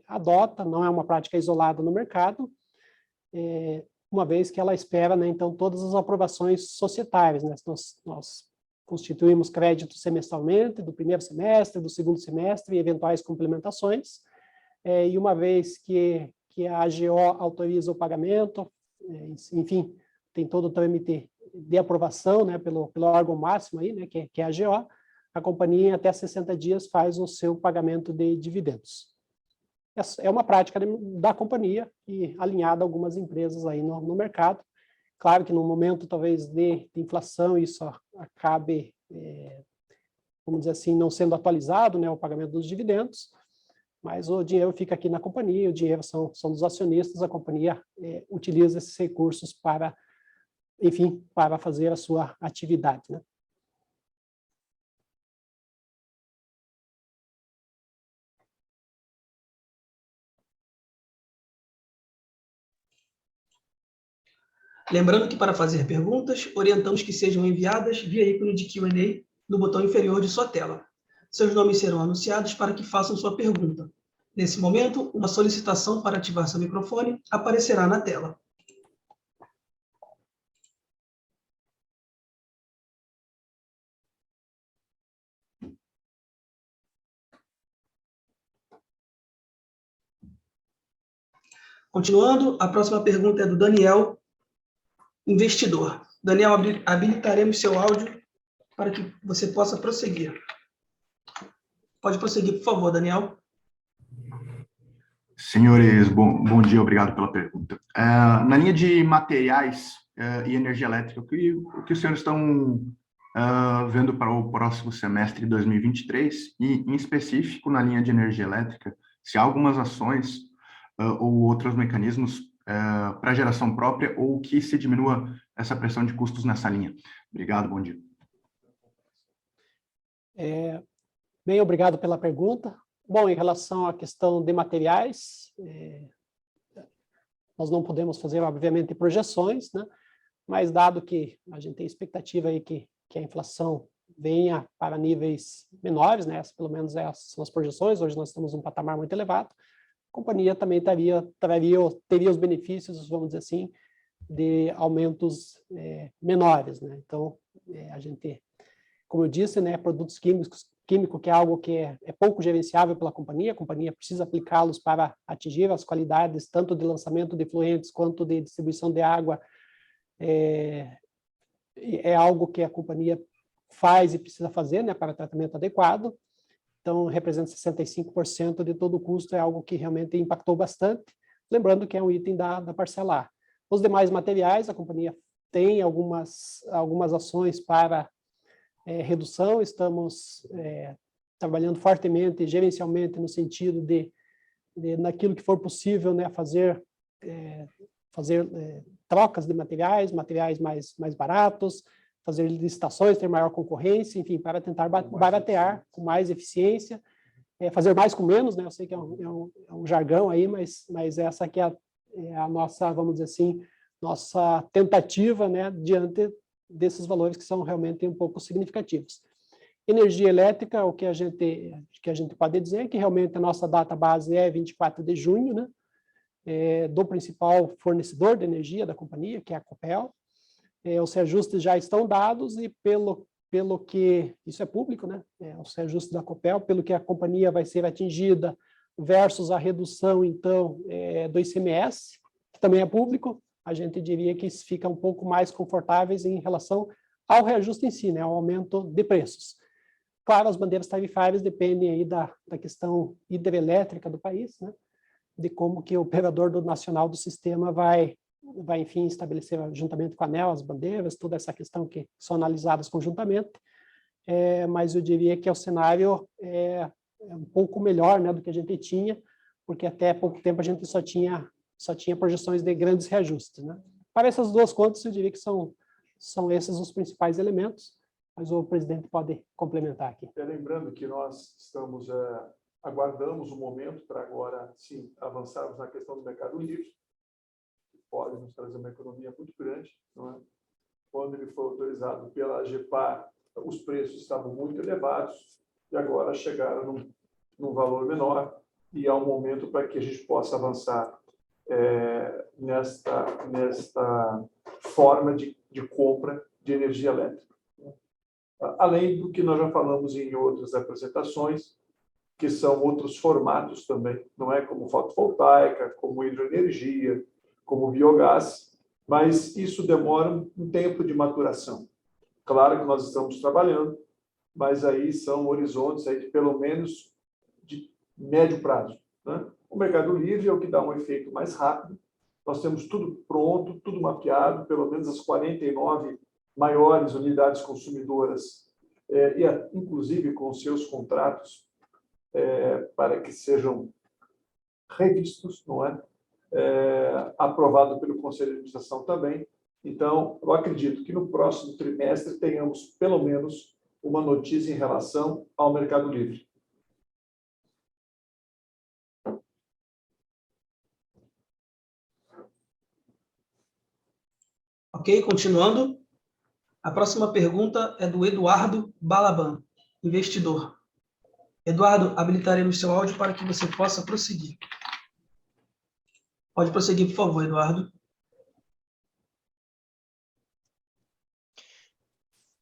adota, não é uma prática isolada no mercado, uma vez que ela espera, né, então, todas as aprovações societárias, né? Nós constituímos crédito semestralmente, do primeiro semestre, do segundo semestre, e eventuais complementações, e uma vez que a AGO autoriza o pagamento, enfim, tem todo o trâmite de aprovação, né, pelo órgão máximo aí, né, que é a AGO, a companhia em até 60 dias faz o seu pagamento de dividendos. É uma prática da companhia e alinhada a algumas empresas aí no mercado. Claro que no momento, talvez, de inflação, isso acabe, vamos dizer assim, não sendo atualizado, né, o pagamento dos dividendos, mas o dinheiro fica aqui na companhia, o dinheiro são dos acionistas, a companhia utiliza esses recursos para, enfim, para fazer a sua atividade, né? Lembrando que para fazer perguntas, orientamos que sejam enviadas via ícone de Q&A no botão inferior de sua tela. Seus nomes serão anunciados para que façam sua pergunta. Nesse momento, uma solicitação para ativar seu microfone aparecerá na tela. Continuando, a próxima pergunta é do Daniel, investidor. Daniel, habilitaremos seu áudio para que você possa prosseguir. Pode prosseguir, por favor, Daniel. Senhores, bom dia, obrigado pela pergunta. Na linha de materiais e energia elétrica, o que os senhores estão vendo para o próximo semestre de 2023, e em específico na linha de energia elétrica, se há algumas ações ou outros mecanismos para geração própria ou que se diminua essa pressão de custos nessa linha? Obrigado, bom dia. Bem, obrigado pela pergunta. Bom, em relação à questão de materiais, nós não podemos fazer, obviamente, projeções, né? Mas dado que a gente tem expectativa aí que a inflação venha para níveis menores, né? Pelo menos essas são as projeções, hoje nós estamos num patamar muito elevado, a companhia também teria os benefícios, vamos dizer assim, de aumentos menores, né? Então, a gente, como eu disse, né, produtos químicos, que é algo que é pouco gerenciável pela companhia, a companhia precisa aplicá-los para atingir as qualidades tanto de lançamento de efluentes quanto de distribuição de água. É algo que a companhia faz e precisa fazer, né, para tratamento adequado. Então, representa 65% de todo o custo, é algo que realmente impactou bastante, lembrando que é um item da parcela A. Os demais materiais, a companhia tem algumas ações para redução, estamos trabalhando fortemente, gerencialmente, no sentido de naquilo que for possível, né, fazer trocas de materiais mais baratos, fazer licitações, ter maior concorrência, enfim, para tentar baratear com mais eficiência, fazer mais com menos, né? Eu sei que é um jargão aí, mas essa aqui é a nossa, vamos dizer assim, nossa tentativa, né, diante desses valores que são realmente um pouco significativos. Energia elétrica, o que a gente pode dizer é que realmente a nossa data base é 24 de junho, né, do principal fornecedor de energia da companhia, que é a Copel. Os reajustes já estão dados e pelo que, isso é público, né, os reajustes da Copel, pelo que a companhia vai ser atingida versus a redução, então, do ICMS, que também é público, a gente diria que fica um pouco mais confortáveis em relação ao reajuste em si, né, ao aumento de preços. Claro, as bandeiras tarifárias dependem aí da questão hidrelétrica do país, né, de como que o operador nacional do sistema vai, enfim, estabelecer juntamente com a ANEEL as bandeiras, toda essa questão que são analisadas conjuntamente, mas eu diria que o cenário é um pouco melhor, né, do que a gente tinha, porque até pouco tempo a gente só tinha projeções de grandes reajustes, né? Para essas duas contas, eu diria que são esses os principais elementos, mas o presidente pode complementar aqui. Lembrando que nós aguardamos o momento para agora, sim, avançarmos na questão do mercado livre, que pode nos trazer uma economia muito grande, não é? Quando ele foi autorizado pela AGEPAR, os preços estavam muito elevados e agora chegaram num valor menor, e há um momento para que a gente possa avançar nesta forma de compra de energia elétrica. Além do que nós já falamos em outras apresentações, que são outros formatos também, não é, como fotovoltaica, como hidroenergia, como biogás, mas isso demora um tempo de maturação. Claro que nós estamos trabalhando, mas aí são horizontes aí de pelo menos de médio prazo, né? O Mercado Livre é o que dá um efeito mais rápido. Nós temos tudo pronto, tudo mapeado, pelo menos as 49 maiores unidades consumidoras, inclusive com seus contratos, para que sejam revistos, não é? Aprovado pelo Conselho de Administração também. Então, eu acredito que no próximo trimestre tenhamos, pelo menos, uma notícia em relação ao Mercado Livre. Ok, continuando. A próxima pergunta é do Eduardo Balaban, investidor. Eduardo, habilitaremos seu áudio para que você possa prosseguir. Pode prosseguir, por favor, Eduardo.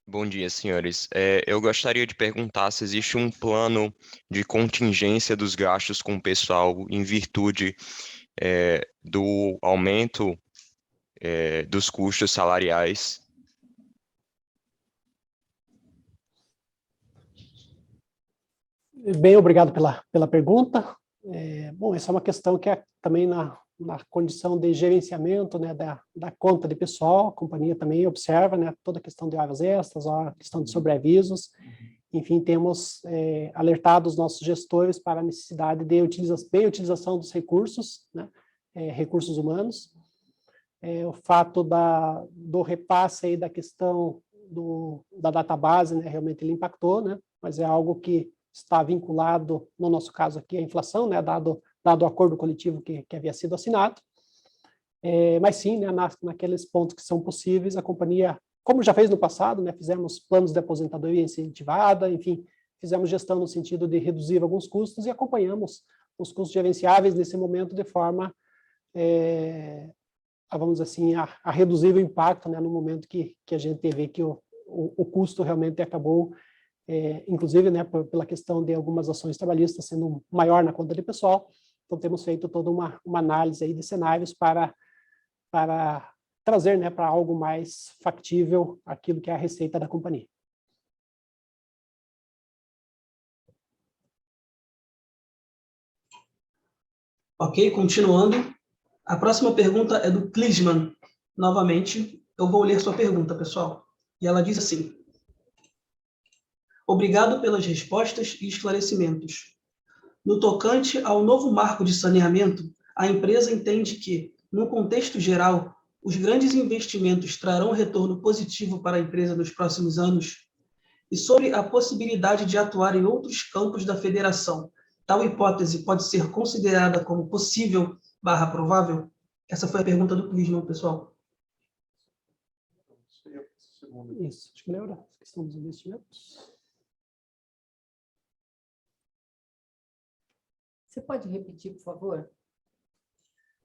Bom dia, senhores. Eu gostaria de perguntar se existe um plano de contingência dos gastos com o pessoal em virtude do aumento dos custos salariais? Bem, obrigado pela pergunta. Bom, essa é uma questão que é também na condição de gerenciamento, né, da conta de pessoal, a companhia também observa, né, toda a questão de horas extras, a questão de sobreavisos. Enfim, temos alertado os nossos gestores para a necessidade de bem utilização dos recursos, né, recursos humanos. O fato do repasse aí da questão da database, né, realmente ele impactou, né, mas é algo que está vinculado, no nosso caso aqui, à inflação, né, dado o acordo coletivo que havia sido assinado. Mas sim, né, naqueles pontos que são possíveis, a companhia, como já fez no passado, né, fizemos planos de aposentadoria incentivada, enfim, fizemos gestão no sentido de reduzir alguns custos e acompanhamos os custos gerenciáveis nesse momento de forma, vamos dizer assim, a reduzir o impacto, né, no momento que a gente vê que o custo realmente acabou, inclusive, né, pela questão de algumas ações trabalhistas sendo maior na conta de pessoal. Então, temos feito toda uma análise aí de cenários para trazer, né, para algo mais factível aquilo que é a receita da companhia. Ok, continuando. A próxima pergunta é do Klisman. Novamente, eu vou ler sua pergunta, pessoal. E ela diz assim: obrigado pelas respostas e esclarecimentos. No tocante ao novo marco de saneamento, a empresa entende que, no contexto geral, os grandes investimentos trarão retorno positivo para a empresa nos próximos anos? E sobre a possibilidade de atuar em outros campos da federação, tal hipótese pode ser considerada como possível/provável? Essa foi a pergunta do Clisman, pessoal. Isso, acho que lembra a questão dos investimentos. Você pode repetir, por favor?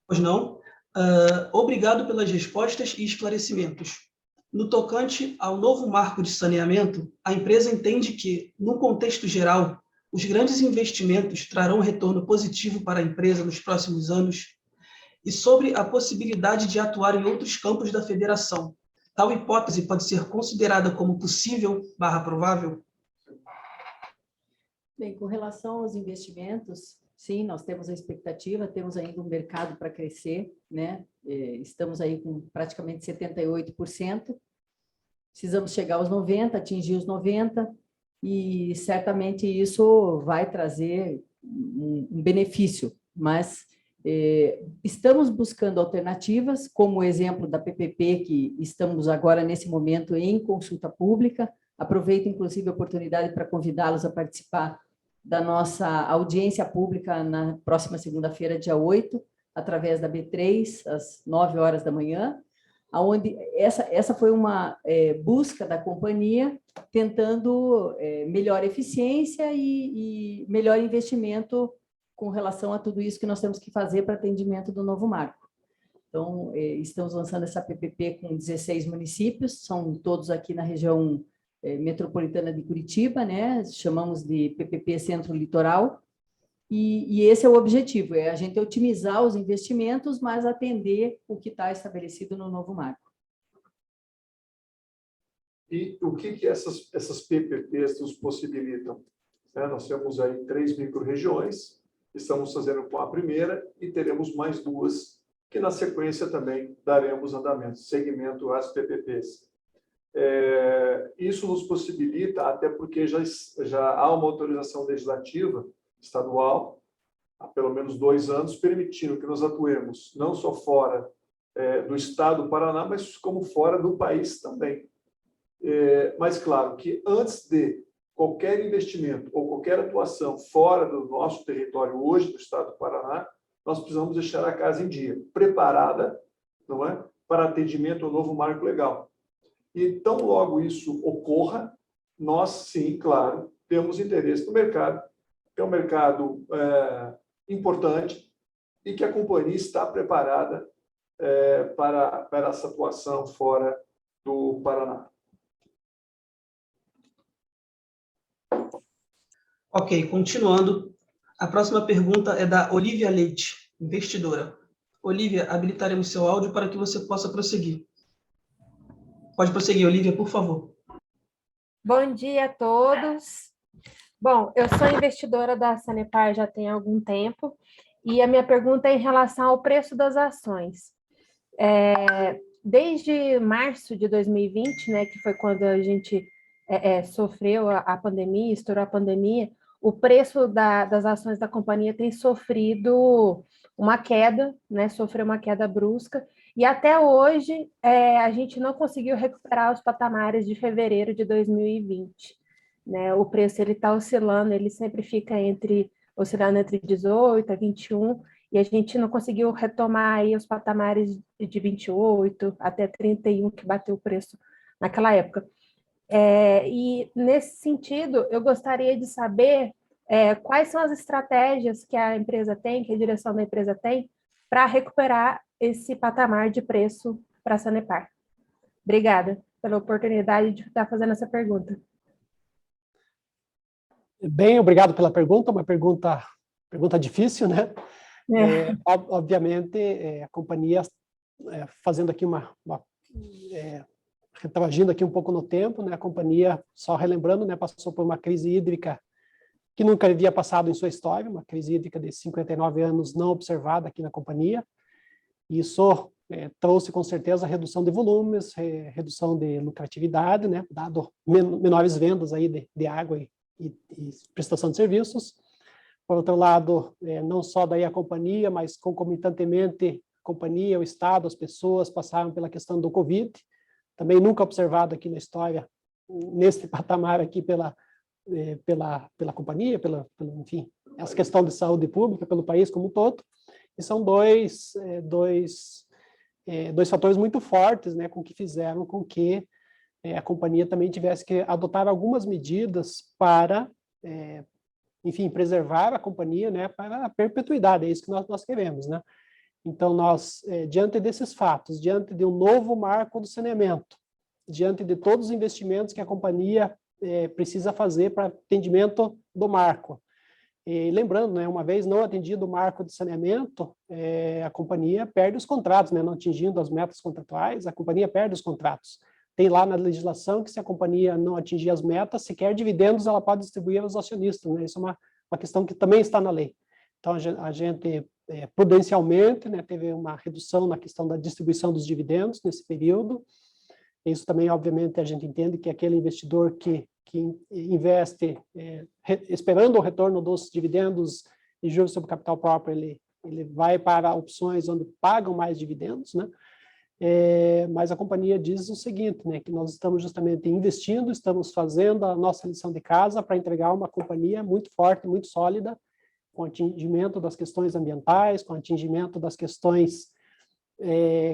Pois não. Obrigado pelas respostas e esclarecimentos. No tocante ao novo marco de saneamento, a empresa entende que, no contexto geral, os grandes investimentos trarão retorno positivo para a empresa nos próximos anos, e sobre a possibilidade de atuar em outros campos da federação. Tal hipótese pode ser considerada como possível/provável? Bem, com relação aos investimentos, sim, nós temos a expectativa, temos ainda um mercado para crescer, né? Estamos aí com praticamente 78%, precisamos chegar aos 90%, atingir os 90%, e certamente isso vai trazer um benefício, mas estamos buscando alternativas, como o exemplo da PPP, que estamos agora, nesse momento, em consulta pública. Aproveito, inclusive, a oportunidade para convidá-los a participar da nossa audiência pública na próxima segunda-feira, dia 8, através da B3, às 9 horas da manhã, onde essa foi uma busca da companhia, tentando melhor eficiência e melhor investimento com relação a tudo isso que nós temos que fazer para atendimento do novo marco. Então, estamos lançando essa PPP com 16 municípios, são todos aqui na região metropolitana de Curitiba, né? Chamamos de PPP Centro Litoral, e esse é o objetivo, é a gente otimizar os investimentos, mas atender o que está estabelecido no novo marco. E o que essas PPPs nos possibilitam? Nós temos aí 3 micro-regiões, estamos fazendo com a primeira e teremos mais 2, que na sequência também daremos andamento, segmento às PPPs. Isso nos possibilita, até porque já há uma autorização legislativa estadual, há pelo menos 2 anos, permitindo que nós atuemos não só fora do estado do Paraná, mas como fora do país também. Mas, claro, que antes de qualquer investimento ou qualquer atuação fora do nosso território hoje, do estado do Paraná, nós precisamos deixar a casa em dia, preparada, não é, para atendimento ao novo marco legal. E tão logo isso ocorra, nós, sim, claro, temos interesse no mercado, que é um mercado importante e que a companhia está preparada para essa atuação fora do Paraná. Ok, continuando. A próxima pergunta é da Olivia Leite, investidora. Olívia, habilitaremos seu áudio para que você possa prosseguir. Pode prosseguir, Olívia, por favor. Bom dia a todos. Bom, eu sou investidora da Sanepar já tem algum tempo e a minha pergunta é em relação ao preço das ações. Desde março de 2020, né, que foi quando a gente sofreu a pandemia, estourou a pandemia, o preço das ações da companhia tem sofrido uma queda, né, sofreu uma queda brusca, e até hoje a gente não conseguiu recuperar os patamares de fevereiro de 2020. Né? O preço está oscilando, ele sempre fica oscilando entre 18 a 21, e a gente não conseguiu retomar aí os patamares de 28 até 31, que bateu o preço naquela época. E, nesse sentido, eu gostaria de saber quais são as estratégias que a empresa tem, que a direção da empresa tem, para recuperar esse patamar de preço para a Sanepar. Obrigada pela oportunidade de estar fazendo essa pergunta. Bem, obrigado pela pergunta, uma pergunta difícil, né? Obviamente, a companhia, fazendo aqui retroagindo aqui um pouco no tempo, né? A companhia, só relembrando, né, passou por uma crise hídrica que nunca havia passado em sua história, uma crise hídrica de 59 anos não observada aqui na companhia. Isso trouxe, com certeza, redução de volumes, redução de lucratividade, né? Dado menores vendas aí de água e prestação de serviços. Por outro lado, não só daí a companhia, mas concomitantemente a companhia, o Estado, as pessoas passaram pela questão do Covid, também nunca observado aqui na história, nesse patamar aqui pela companhia, enfim, essa questão de saúde pública pelo país como um todo. E são dois fatores muito fortes, né, que fizeram com que a companhia também tivesse que adotar algumas medidas para, enfim, preservar a companhia, né, para a perpetuidade, é isso que nós queremos, né? Então, nós, diante desses fatos, diante de um novo marco do saneamento, diante de todos os investimentos que a companhia precisa fazer para atendimento do marco, e lembrando, né, uma vez não atendido o marco de saneamento, a companhia perde os contratos, né, não atingindo as metas contratuais, a companhia perde os contratos. Tem lá na legislação que se a companhia não atingir as metas, sequer dividendos ela pode distribuir aos acionistas, né? Isso é uma questão que também está na lei. Então, a gente prudencialmente, né, teve uma redução na questão da distribuição dos dividendos nesse período. Isso também, obviamente, a gente entende que aquele investidor que investe esperando o retorno dos dividendos e juros sobre capital próprio, ele vai para opções onde pagam mais dividendos, né? Mas a companhia diz o seguinte, né, que nós estamos justamente investindo, estamos fazendo a nossa lição de casa para entregar uma companhia muito forte, muito sólida, com atingimento das questões ambientais, com atingimento das questões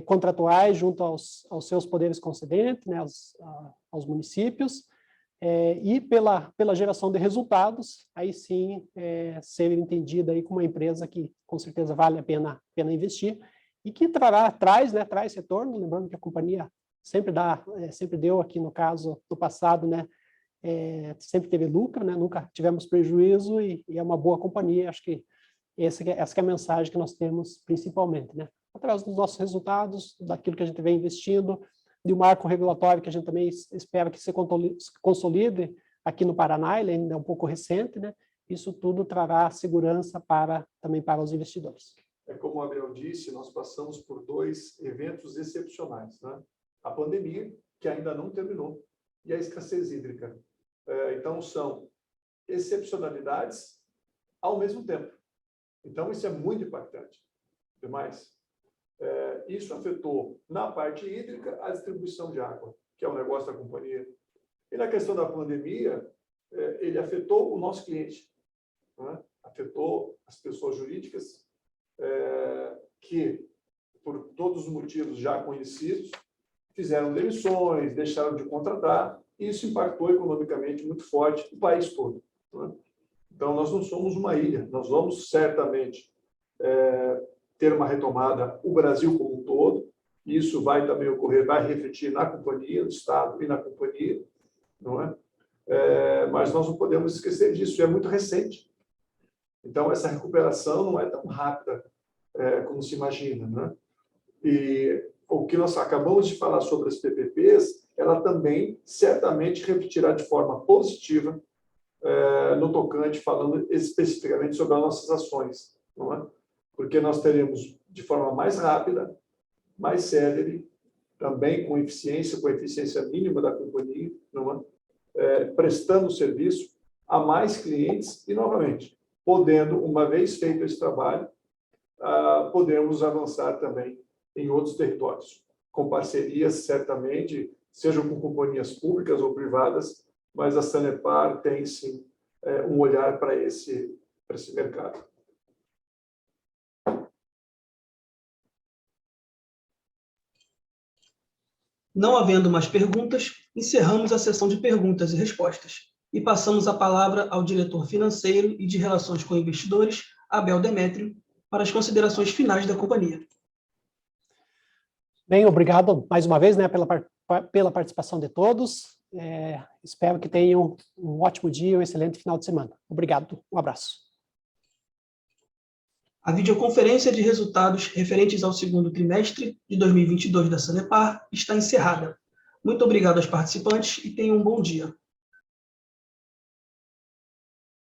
contratuais junto aos seus poderes concedentes, né, aos municípios, e pela geração de resultados, aí sim ser entendida aí como uma empresa que com certeza vale a pena investir, e que traz retorno, lembrando que a companhia sempre deu aqui no caso do passado, né, sempre teve lucro, né, nunca tivemos prejuízo e é uma boa companhia. Acho que essa que é a mensagem que nós temos principalmente, né, através dos nossos resultados, daquilo que a gente vem investindo, de um marco regulatório que a gente também espera que se consolide aqui no Paraná, ele ainda é um pouco recente, né, isso tudo trará segurança também para os investidores. Como o Gabriel disse, nós passamos por dois eventos excepcionais, né? A pandemia, que ainda não terminou, e a escassez hídrica. Então, são excepcionalidades ao mesmo tempo. Então, isso é muito impactante. Demais. Isso afetou, na parte hídrica, a distribuição de água, que é o negócio da companhia. E na questão da pandemia, ele afetou o nosso cliente, né? Afetou as pessoas jurídicas, que, por todos os motivos já conhecidos, fizeram demissões, deixaram de contratar, e isso impactou economicamente muito forte o país todo, né? Então, nós não somos uma ilha, nós vamos certamente ter uma retomada, o Brasil como um todo, e isso vai também ocorrer, vai refletir na companhia, no Estado e na companhia, não é? Mas nós não podemos esquecer disso, é muito recente. Então, essa recuperação não é tão rápida como se imagina, né? E o que nós acabamos de falar sobre as PPPs, ela também certamente refletirá de forma positiva no tocante, falando especificamente sobre as nossas ações, não é? Porque nós teremos de forma mais rápida, mais célere, também com eficiência mínima da companhia, não é? Prestando serviço a mais clientes e, novamente, podendo, uma vez feito esse trabalho, podemos avançar também em outros territórios, com parcerias, certamente, sejam com companhias públicas ou privadas, mas a Sanepar tem, sim, um olhar para esse mercado. Não havendo mais perguntas, encerramos a sessão de perguntas e respostas e passamos a palavra ao diretor financeiro e de Relações com Investidores, Abel Demétrio, para as considerações finais da companhia. Bem, obrigado mais uma vez, né, pela participação de todos. Espero que tenham um ótimo dia e um excelente final de semana. Obrigado, um abraço. A videoconferência de resultados referentes ao segundo trimestre de 2022 da Sanepar está encerrada. Muito obrigado aos participantes e tenham um bom dia.